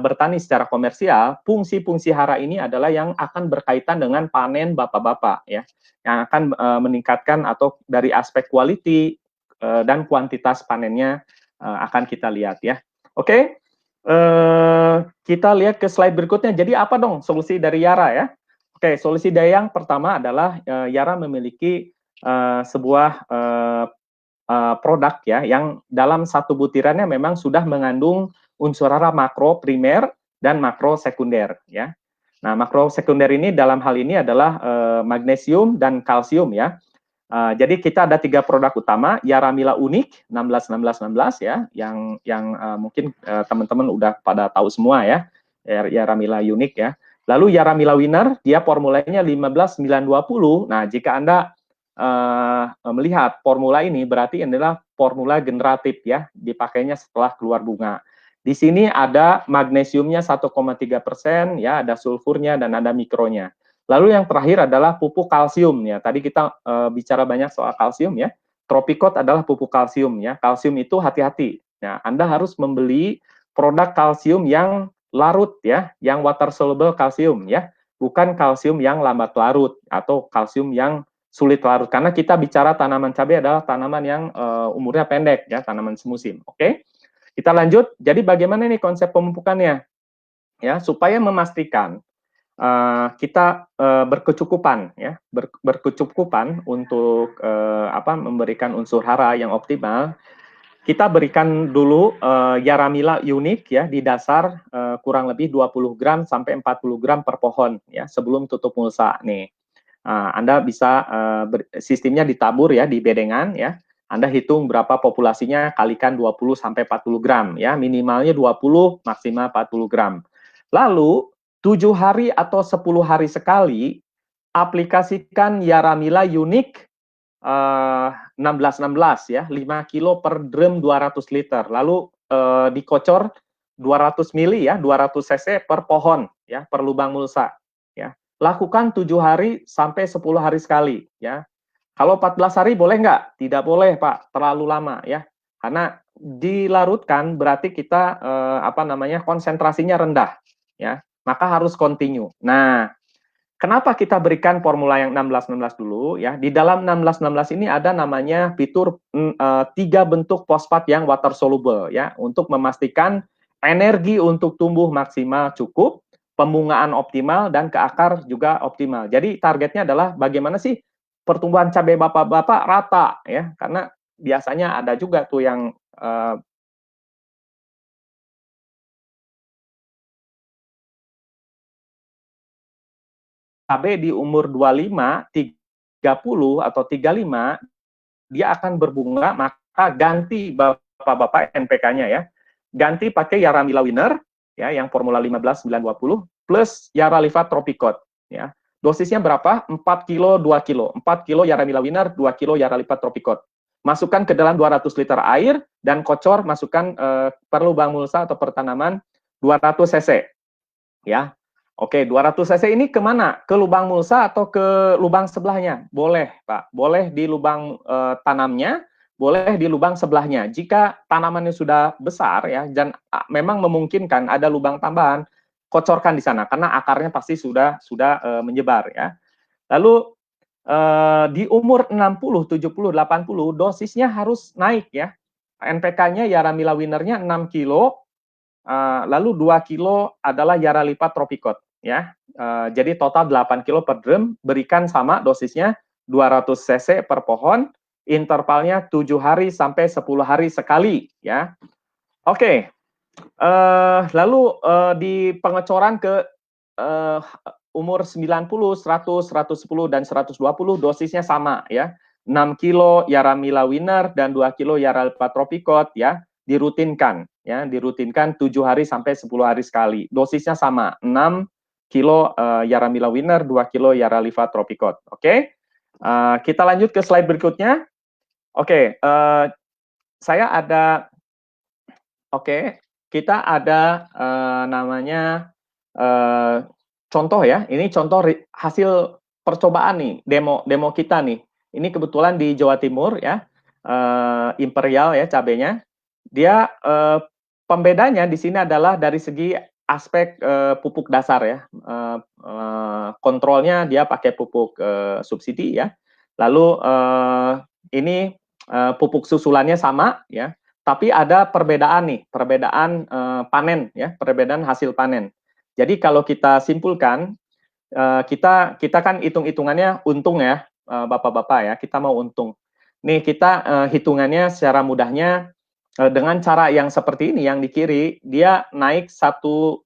bertani secara komersial, fungsi-fungsi hara ini adalah yang akan berkaitan dengan panen bapak-bapak ya, yang akan meningkatkan atau dari aspek quality dan kuantitas panennya akan kita lihat ya. Oke, kita lihat ke slide berikutnya. Jadi apa dong solusi dari Yara ya? Oke, solusi dari yang pertama adalah Yara memiliki sebuah produk ya yang dalam satu butirannya memang sudah mengandung unsur hara makro primer dan makro sekunder ya. Nah, makro sekunder ini dalam hal ini adalah magnesium dan kalsium ya. Jadi kita ada 3 produk utama, Yaramila Unik 16 ya, yang mungkin teman-teman udah pada tahu semua ya, Yaramila Unik ya. Lalu Yaramila Winner, dia formulanya 15920. Nah, jika Anda melihat formula ini berarti adalah formula generatif ya, dipakainya setelah keluar bunga. Di sini ada magnesiumnya 1,3% ya, ada sulfurnya dan ada mikronya. Lalu yang terakhir adalah pupuk kalsium ya. Tadi kita bicara banyak soal kalsium ya. Tropicot adalah pupuk kalsium ya. Kalsium itu hati-hati. Nah, Anda harus membeli produk kalsium yang larut ya, yang water soluble kalsium ya, bukan kalsium yang lambat larut atau kalsium yang sulit larut, karena kita bicara tanaman cabai adalah tanaman yang umurnya pendek ya, tanaman semusim. Oke, kita lanjut. Jadi bagaimana nih konsep pemupukannya ya, supaya memastikan kita berkecukupan ya, berkecukupan untuk memberikan unsur hara yang optimal. Kita berikan dulu Yaramila unik ya di dasar kurang lebih 20 gram sampai 40 gram per pohon ya sebelum tutup mulsa nih. Anda bisa sistemnya ditabur ya di bedengan ya. Anda hitung berapa populasinya, kalikan 20 sampai 40 gram ya, minimalnya 20, maksimal 40 gram. Lalu 7 hari atau 10 hari sekali aplikasikan Yaramila unik 16-16 ya, 5 kilo per drum 200 liter. Lalu dikocor 200 mili ya, 200 cc per pohon ya, per lubang mulsa ya. Lakukan 7 hari sampai 10 hari sekali ya. Kalau 14 hari boleh nggak? Tidak boleh Pak, terlalu lama ya. Karena dilarutkan berarti kita konsentrasinya rendah ya. Maka harus continue. Nah, kenapa kita berikan formula yang 16-16 dulu ya? Di dalam 16-16 ini ada namanya fitur 3 bentuk fosfat yang water soluble ya, untuk memastikan energi untuk tumbuh maksimal cukup, pembungaan optimal dan ke akar juga optimal. Jadi targetnya adalah bagaimana sih pertumbuhan cabai bapak-bapak rata ya, karena biasanya ada juga tuh yang cabai di umur 25, 30 atau 35 dia akan berbunga, maka ganti bapak-bapak NPK-nya ya. Ganti pakai Yaramila Winner ya yang formula 15920 plus Yaraliva Tropicot ya. Dosisnya berapa? 4 kilo 2 kilo. 4 kilo Yaramila Winner, 2 kilo Yaraliva Tropicot. Masukkan ke dalam 200 liter air dan kocor, masukkan per lubang mulsa atau per tanaman 200 cc ya. Oke, 200 cc ini kemana? Ke lubang mulsa atau ke lubang sebelahnya? Boleh, Pak. Boleh di lubang tanamnya, boleh di lubang sebelahnya. Jika tanamannya sudah besar ya, dan memang memungkinkan ada lubang tambahan, kocorkan di sana karena akarnya pasti sudah menyebar ya. Lalu di umur 60, 70, 80 dosisnya harus naik ya. NPK-nya Yaramila Winner-nya 6 kilo, lalu 2 kilo adalah Yaraliva Tropicot ya. Jadi total 8 kilo per drum, berikan sama dosisnya 200 cc per pohon, intervalnya 7 hari sampai 10 hari sekali ya. Oke. Lalu di pengecoran ke umur 90, 100, 110 dan 120 dosisnya sama ya. 6 kilo Yaramila Winner dan 2 kilo Yaraliva Tropicot ya, dirutinkan ya, dirutinkan 7 hari sampai 10 hari sekali. Dosisnya sama, 6 kilo Yaramila Winner, 2 kilo Yaraliva Tropicot. Oke. Kita lanjut ke slide berikutnya. Oke, saya ada kita ada namanya contoh ya. Ini contoh hasil percobaan nih, demo kita nih. Ini kebetulan di Jawa Timur ya. imperial ya cabenya. Dia pembedanya di sini adalah dari segi aspek pupuk dasar ya. Kontrolnya dia pakai pupuk subsidi ya. Lalu ini pupuk susulannya sama ya. Tapi ada perbedaan nih, perbedaan panen ya, perbedaan hasil panen. Jadi kalau kita simpulkan, kita kan hitung-hitungannya untung ya, Bapak-bapak ya, kita mau untung. Nih kita hitungannya secara mudahnya dengan cara yang seperti ini, yang di kiri, dia naik 1,4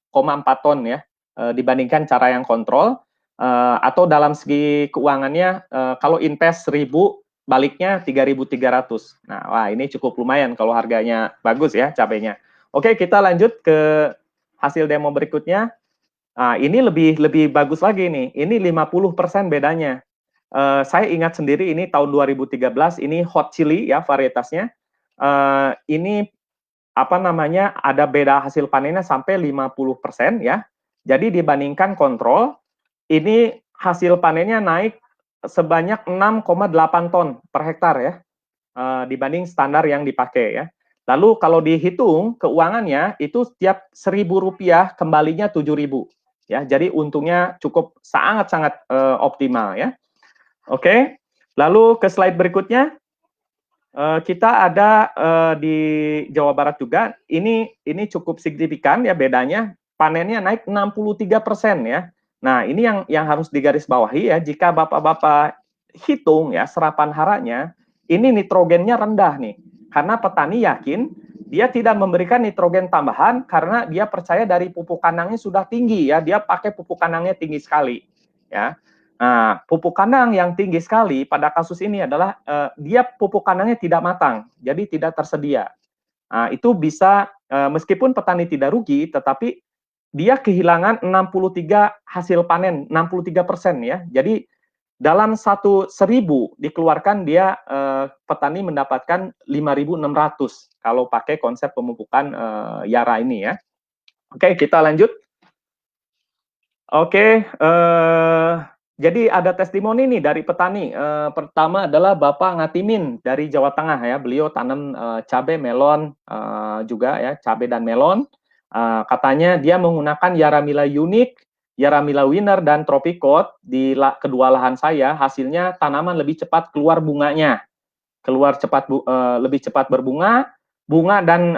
ton ya, dibandingkan cara yang kontrol, atau dalam segi keuangannya, kalau invest 1.000, baliknya 3.300. Nah, wah ini cukup lumayan kalau harganya bagus ya cabenya. Oke, kita lanjut ke hasil demo berikutnya. Nah, ini lebih bagus lagi nih. Ini 50% bedanya. Saya ingat sendiri ini tahun 2013, ini hot chili ya varietasnya. Ini apa namanya, ada beda hasil panennya sampai 50% ya. Jadi dibandingkan kontrol, ini hasil panennya naik sebanyak 6,8 ton per hektar ya, dibanding standar yang dipakai ya. Lalu kalau dihitung keuangannya itu setiap Rp1.000 kembalinya 7.000 ya. Jadi untungnya cukup sangat-sangat optimal ya. Oke. Lalu ke slide berikutnya. Kita ada di Jawa Barat juga. Ini cukup signifikan ya bedanya. Panennya naik 63% ya. Nah, ini yang harus digarisbawahi ya, jika Bapak-bapak hitung ya serapan haranya, ini nitrogennya rendah nih. Karena petani yakin dia tidak memberikan nitrogen tambahan karena dia percaya dari pupuk kandangnya sudah tinggi ya, dia pakai pupuk kandangnya tinggi sekali ya. Nah, pupuk kandang yang tinggi sekali pada kasus ini adalah dia pupuk kandangnya tidak matang, jadi tidak tersedia. Nah, itu bisa meskipun petani tidak rugi, tetapi dia kehilangan 63 hasil panen, 63% ya. Jadi dalam 1.000 dikeluarkan dia petani mendapatkan 5.600 kalau pakai konsep pemupukan Yara ini ya. Oke, kita lanjut. Oke, jadi ada testimoni nih dari petani. Pertama adalah Bapak Ngatimin dari Jawa Tengah ya. Beliau tanam cabai, melon juga ya, cabai dan melon. Katanya dia menggunakan Yaramila Unique, Yaramila Winner dan Tropicot di kedua lahan saya. Hasilnya tanaman lebih cepat keluar bunganya, lebih cepat berbunga. Bunga dan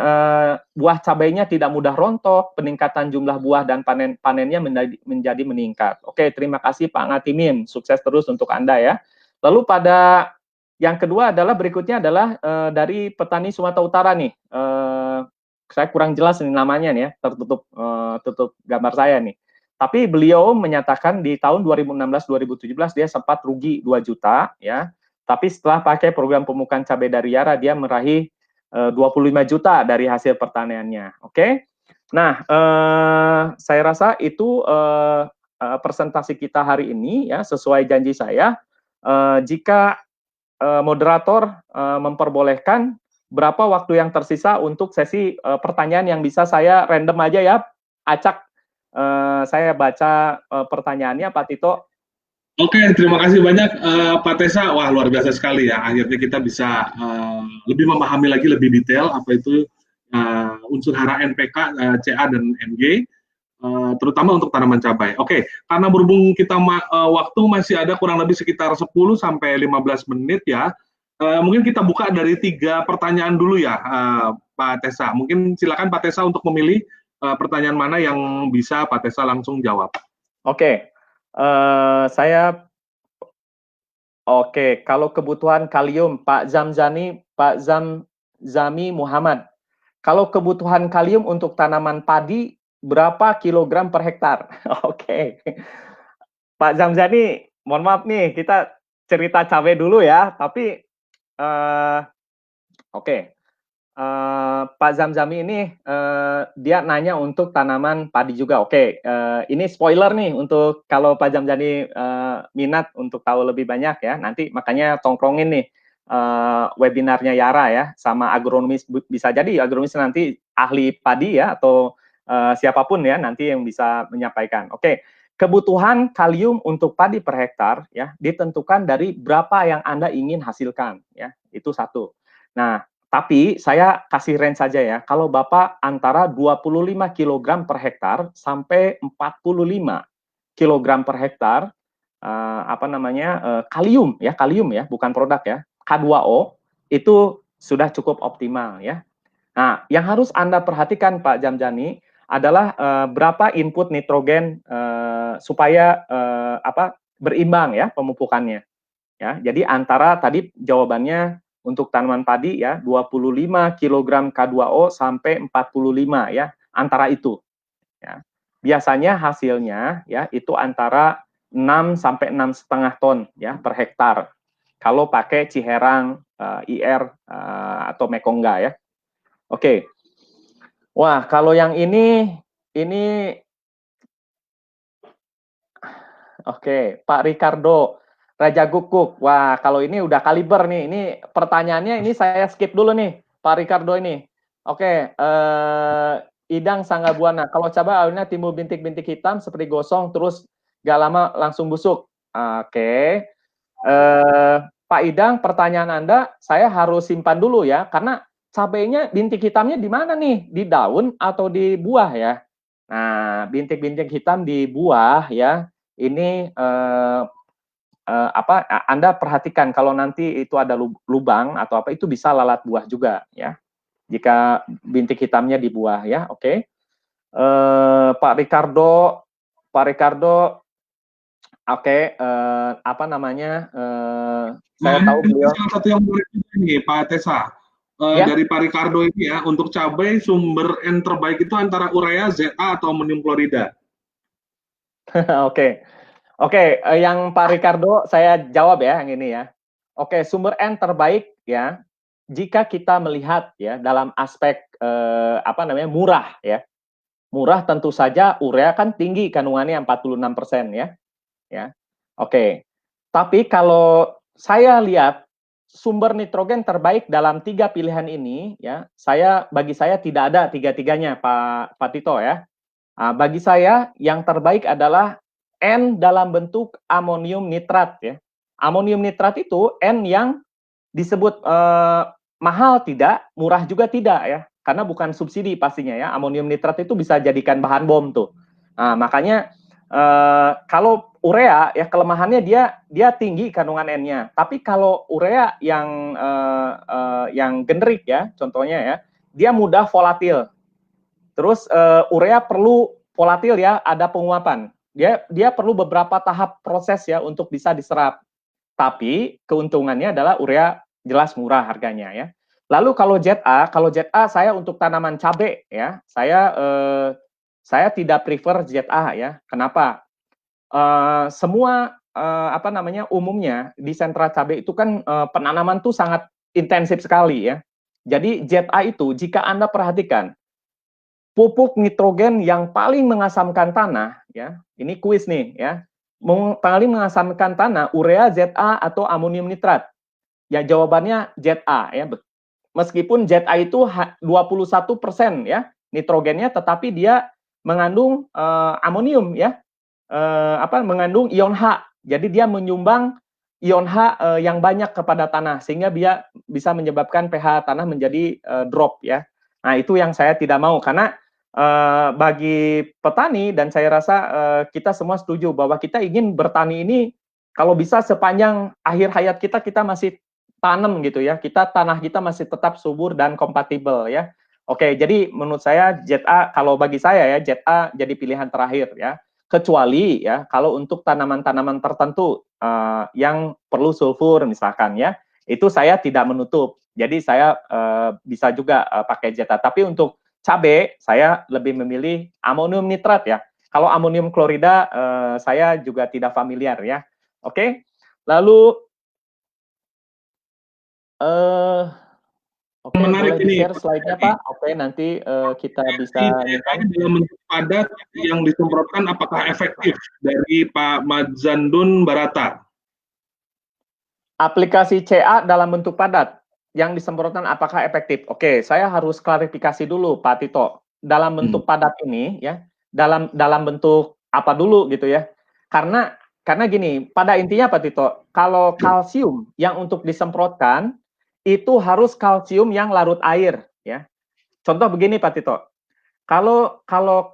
buah cabainya tidak mudah rontok, peningkatan jumlah buah dan panennya menjadi meningkat. Oke, terima kasih Pak Ngatimin, sukses terus untuk Anda ya. Lalu pada yang kedua adalah berikutnya adalah dari petani Sumatera Utara nih. Saya kurang jelas nih namanya nih ya, tutup gambar saya nih. Tapi beliau menyatakan di tahun 2016-2017 dia sempat rugi 2 juta ya. Tapi setelah pakai program pemupukan cabai dari Yara, dia meraih 25 juta dari hasil pertaniannya. Oke. Nah, saya rasa itu presentasi kita hari ini ya, sesuai janji saya. Jika moderator memperbolehkan, berapa waktu yang tersisa untuk sesi pertanyaan yang bisa saya random aja ya, acak. Saya baca pertanyaannya, Pak Tito. Oke, terima kasih banyak Pak Tesa. Wah, luar biasa sekali ya. Akhirnya kita bisa lebih memahami lagi lebih detail apa itu unsur hara NPK, CA dan MG, terutama untuk tanaman cabai. Oke, karena berhubung kita waktu masih ada kurang lebih sekitar 10 sampai 15 menit ya. Mungkin kita buka dari 3 pertanyaan dulu ya, Pak Tesa. Mungkin silakan Pak Tesa untuk memilih pertanyaan mana yang bisa Pak Tesa langsung jawab. Oke. Oke, kalau kebutuhan kalium, Pak Zami Muhammad. Kalau kebutuhan kalium untuk tanaman padi, berapa kilogram per hektar? Oke. Pak Zamzani, mohon maaf nih, kita cerita cabai dulu ya, tapi oke. Pak Zamzami ini dia nanya untuk tanaman padi juga. Oke, ini spoiler nih untuk kalau Pak Zamzami minat untuk tahu lebih banyak ya. Nanti makanya tongkrongin nih webinarnya Yara ya, sama agronomis, bisa jadi agronomis nanti ahli padi ya, atau siapapun ya nanti yang bisa menyampaikan. Oke, kebutuhan kalium untuk padi per hektar ya ditentukan dari berapa yang Anda ingin hasilkan ya. Itu satu. Nah, tapi saya kasih range saja ya. Kalau Bapak antara 25 kilogram per hektar sampai 45 kilogram per hektar kalium ya, bukan produk ya. K2O itu sudah cukup optimal ya. Nah, yang harus Anda perhatikan Pak Jamjani adalah berapa input nitrogen supaya berimbang ya pemupukannya ya. Jadi antara tadi jawabannya untuk tanaman padi ya 25 kg K2O sampai 45 ya, antara itu ya. Biasanya hasilnya ya itu antara 6 sampai 6,5 ton ya per hektar. Kalau pakai Ciherang, IR atau Mekongga ya. Oke. Wah, kalau yang ini oke, Pak Ricardo Raja Gukuk. Wah, kalau ini udah kaliber nih. Ini pertanyaannya ini saya skip dulu nih, Pak Ricardo ini. Oke, Idang Sanggabuana. Kalau cabai awalnya timbul bintik-bintik hitam seperti gosong, terus gak lama langsung busuk. Oke. Pak Idang, pertanyaan Anda saya harus simpan dulu ya, karena cabainya bintik hitamnya di mana nih? Di daun atau di buah ya? Nah, bintik-bintik hitam di buah ya, ini Anda perhatikan kalau nanti itu ada lubang atau apa itu bisa lalat buah juga ya. Jika bintik hitamnya di buah ya, oke. Pak Ricardo, oke, saya tahu Ini beliau. salah satu yang menarik ini, Pak Tesa. Ya, Dari Pak Ricardo ini ya, untuk cabai sumber N terbaik itu antara urea, ZA, atau ammonium klorida. oke. Oke, yang Pak Ricardo saya jawab ya yang ini ya. Oke, sumber N terbaik ya. Jika kita melihat ya dalam aspek murah ya. Murah tentu saja urea kan tinggi kandungannya 46% ya. Ya. Oke. Tapi kalau saya lihat sumber nitrogen terbaik dalam 3 pilihan ini ya, bagi saya tidak ada tiga-tiganya Pak Tito ya. Bagi saya yang terbaik adalah N dalam bentuk amonium nitrat ya. Amonium nitrat itu N yang disebut mahal tidak, murah juga tidak ya. Karena bukan subsidi pastinya ya. Amonium nitrat itu bisa jadikan bahan bom tuh. Nah, makanya kalau urea ya kelemahannya dia tinggi kandungan N-nya. Tapi kalau urea yang generik ya, contohnya ya, dia mudah volatil. Terus urea perlu volatil ya, ada penguapan. Dia perlu beberapa tahap proses ya untuk bisa diserap. Tapi keuntungannya adalah urea jelas murah harganya ya. Lalu kalau ZA saya untuk tanaman cabai ya, saya tidak prefer ZA ya. Kenapa? Semua umumnya di sentra cabai itu kan penanaman tuh sangat intensif sekali ya. Jadi ZA itu jika Anda perhatikan pupuk nitrogen yang paling mengasamkan tanah ya. Ini kuis nih ya. Paling mengasamkan tanah urea, ZA atau amonium nitrat. Ya jawabannya ZA ya. Meskipun ZA itu 21% ya nitrogennya, tetapi dia mengandung amonium ya. Mengandung ion H. Jadi dia menyumbang ion H yang banyak kepada tanah sehingga dia bisa menyebabkan pH tanah menjadi drop ya. Nah, itu yang saya tidak mau karena bagi petani dan saya rasa kita semua setuju bahwa kita ingin bertani ini kalau bisa sepanjang akhir hayat kita masih tanam gitu ya. Tanah kita masih tetap subur dan kompatibel ya. Oke, jadi menurut saya ZA kalau bagi saya ya ZA jadi pilihan terakhir ya. Kecuali ya kalau untuk tanaman-tanaman tertentu yang perlu sulfur misalkan ya. Itu saya tidak menutup. Jadi saya bisa juga pakai ZA. Tapi untuk cabai, saya lebih memilih amonium nitrat ya. Kalau amonium klorida, saya juga tidak familiar ya. Oke, lalu Menarik boleh ini, di-share slide-nya Pak? Oke, nanti kita bisa dalam bentuk padat yang disemprotkan apakah efektif dari Pak Madzandun Barata? Aplikasi CA dalam bentuk padat yang disemprotkan apakah efektif? Oke, saya harus klarifikasi dulu Pak Tito. Dalam bentuk padat ini ya, dalam bentuk apa dulu gitu ya. Karena gini, pada intinya Pak Tito, kalau kalsium yang untuk disemprotkan itu harus kalsium yang larut air, ya. Contoh begini Pak Tito, kalau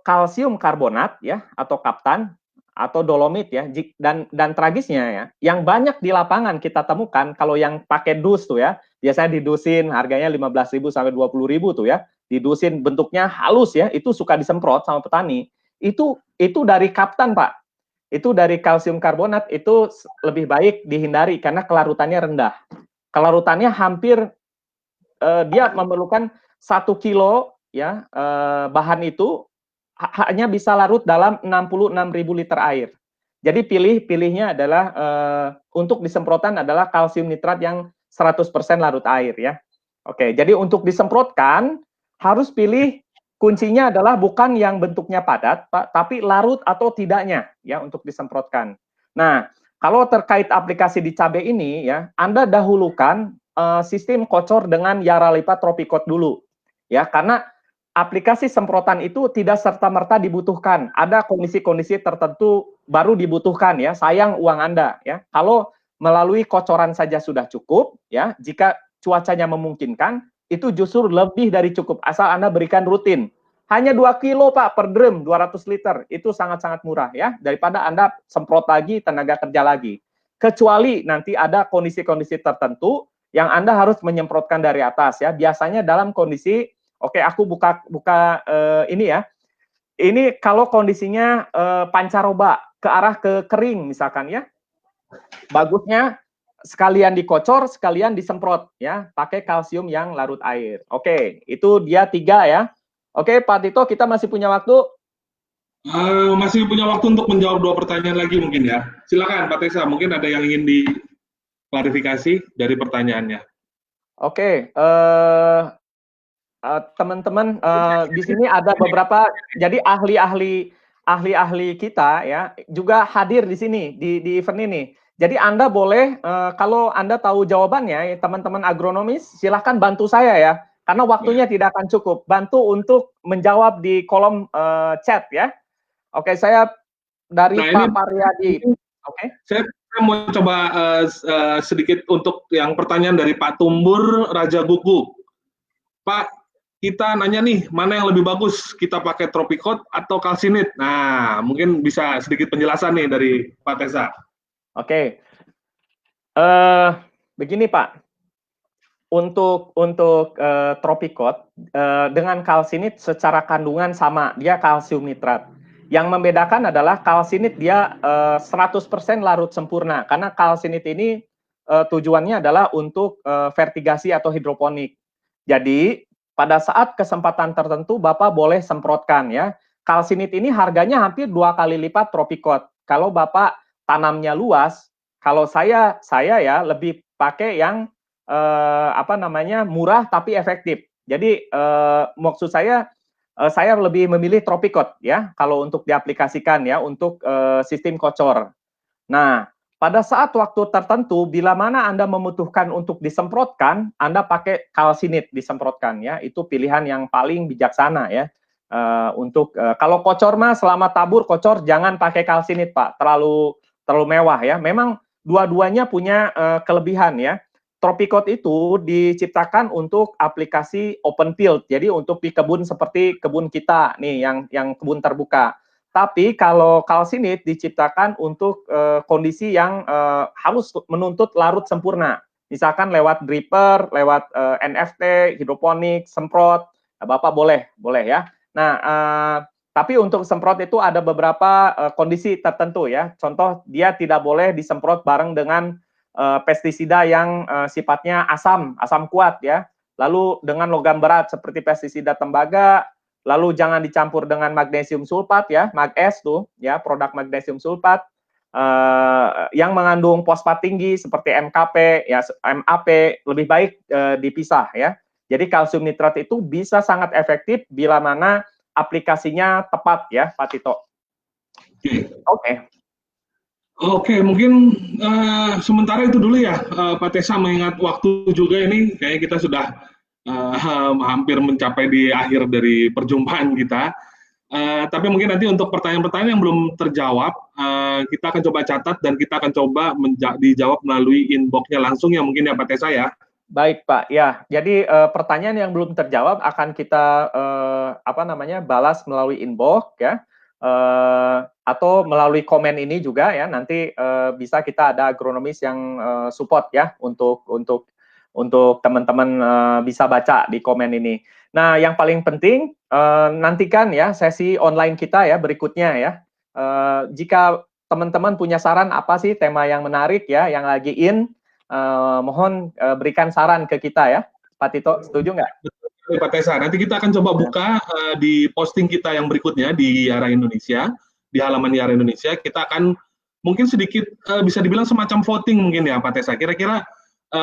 kalsium karbonat ya atau kaptan atau dolomit ya, dan tragisnya ya, yang banyak di lapangan kita temukan kalau yang pakai dus tuh ya, biasanya didusin harganya 15.000 sampai 20.000 tuh ya, didusin bentuknya halus ya, itu suka disemprot sama petani. Itu dari kaptan Pak. Itu dari kalsium karbonat, itu lebih baik dihindari karena kelarutannya rendah. Kelarutannya hampir dia memerlukan 1 kilo ya bahan itu hanya bisa larut dalam 66.000 liter air. Jadi pilihnya adalah untuk disemprotan adalah kalsium nitrat yang 100% larut air ya. Oke, jadi untuk disemprotkan harus pilih, kuncinya adalah bukan yang bentuknya padat, Pak, tapi larut atau tidaknya ya untuk disemprotkan. Nah, kalau terkait aplikasi di cabai ini ya, Anda dahulukan sistem kocor dengan Yara Lipat Tropicot dulu ya, karena aplikasi semprotan itu tidak serta-merta dibutuhkan. Ada kondisi-kondisi tertentu baru dibutuhkan ya. Sayang uang Anda ya. Kalau melalui kocoran saja sudah cukup ya. Jika cuacanya memungkinkan, itu justru lebih dari cukup asal Anda berikan rutin. Hanya 2 kilo Pak per drum 200 liter. Itu sangat-sangat murah ya, daripada Anda semprot lagi, tenaga kerja lagi. Kecuali nanti ada kondisi-kondisi tertentu yang Anda harus menyemprotkan dari atas ya. Biasanya dalam kondisi, oke, aku buka ini ya. Ini kalau kondisinya pancaroba ke arah ke kering misalkan ya. Bagusnya sekalian dikocor, sekalian disemprot ya, pakai kalsium yang larut air. Oke, itu dia 3 ya. Oke, Pak Tito, kita masih punya waktu. Masih punya waktu untuk menjawab 2 pertanyaan lagi mungkin ya. Silakan Pak Tesa, mungkin ada yang ingin diklarifikasi dari pertanyaannya. Oke, teman-teman, di sini ada beberapa, jadi ahli-ahli kita ya juga hadir di sini di event ini. Jadi Anda boleh kalau Anda tahu jawabannya, teman-teman agronomis, silahkan bantu saya ya, karena waktunya tidak akan cukup. Bantu untuk menjawab di kolom chat ya. Oke, saya dari Pak Paryadi. Oke. Saya mau coba sedikit untuk yang pertanyaan dari Pak Tumbur Raja Gugu. Pak, kita nanya nih, mana yang lebih bagus, kita pakai Tropicot atau Calcinit? Nah, mungkin bisa sedikit penjelasan nih dari Pak Tesa. Oke. Begini Pak, untuk Tropicot dengan Calcinit secara kandungan sama, dia kalsium nitrat. Yang membedakan adalah Calcinit dia 100% larut sempurna, karena Calcinit ini tujuannya adalah untuk vertigasi atau hidroponik. Jadi pada saat kesempatan tertentu Bapak boleh semprotkan ya. Calcinit ini harganya hampir 2 kali lipat Tropicot. Kalau Bapak tanamnya luas, kalau saya ya lebih pakai yang murah tapi efektif. Jadi maksud saya lebih memilih Tropicot ya kalau untuk diaplikasikan ya untuk sistem kocor. Nah, pada saat waktu tertentu bila mana Anda membutuhkan untuk disemprotkan, Anda pakai Calcinit disemprotkan ya. Itu pilihan yang paling bijaksana ya. Kalau kocor mah selama tabur kocor jangan pakai Calcinit Pak, terlalu mewah ya. Memang dua-duanya punya kelebihan ya. Tropicot itu diciptakan untuk aplikasi open field, jadi untuk di kebun seperti kebun kita nih yang kebun terbuka. Tapi kalau Calcinit diciptakan untuk kondisi yang harus menuntut larut sempurna, misalkan lewat dripper, lewat NFT, hidroponik, semprot, Bapak boleh ya. Nah, tapi untuk semprot itu ada beberapa kondisi tertentu ya. Contoh, dia tidak boleh disemprot bareng dengan pestisida yang sifatnya asam kuat ya. Lalu dengan logam berat seperti pestisida tembaga, lalu jangan dicampur dengan magnesium sulfat ya, Mag-S tuh ya, produk magnesium sulfat yang mengandung fosfat tinggi seperti MKP ya, MAP lebih baik dipisah ya. Jadi kalsium nitrat itu bisa sangat efektif bila mana aplikasinya tepat ya, Pak Tito. Oke. Oke, mungkin sementara itu dulu ya, Pak Tesa, mengingat waktu juga ini, kayaknya kita sudah hampir mencapai di akhir dari perjumpaan kita. Tapi mungkin nanti untuk pertanyaan-pertanyaan yang belum terjawab, kita akan coba catat dan kita akan coba dijawab melalui inbox-nya langsung ya mungkin ya Pak Tesa ya. Baik Pak, ya. Jadi pertanyaan yang belum terjawab akan kita balas melalui inbox ya, atau melalui komen ini juga ya. Nanti bisa kita ada agronomis yang support ya untuk teman-teman bisa baca di komen ini. Nah, yang paling penting nantikan ya sesi online kita ya berikutnya ya. Jika teman-teman punya saran apa sih tema yang menarik ya, yang lagi in. Mohon berikan saran ke kita ya, Pak Tito, setuju nggak? Betul, Pak Tesa. Nanti kita akan coba buka di posting kita yang berikutnya di Yara Indonesia, di halaman Yara Indonesia. Kita akan mungkin sedikit bisa dibilang semacam voting mungkin ya, Pak Tesa. Kira-kira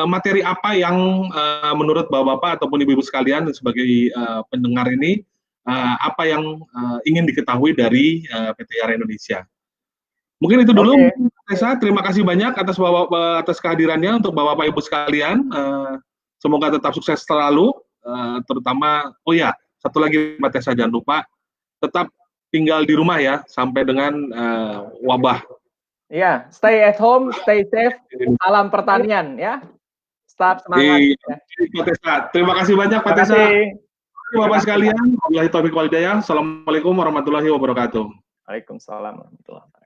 materi apa yang menurut Bapak-Bapak ataupun Ibu-Ibu sekalian sebagai pendengar ini, apa yang ingin diketahui dari PT Yara Indonesia. Mungkin itu dulu, Tessa. Terima kasih banyak atas kehadirannya untuk Bapak Ibu sekalian. Semoga tetap sukses selalu, terutama satu lagi Mbak Tessa, jangan lupa tetap tinggal di rumah ya sampai dengan wabah. Iya, stay at home, stay safe, salam pertanian ya. Tetap semangat. Mbak Tessa. Terima kasih banyak Pak Tessa. Bapak sekalian, Assalamualaikum warahmatullahi wabarakatuh. Waalaikumsalam warahmatullahi wabarakatuh.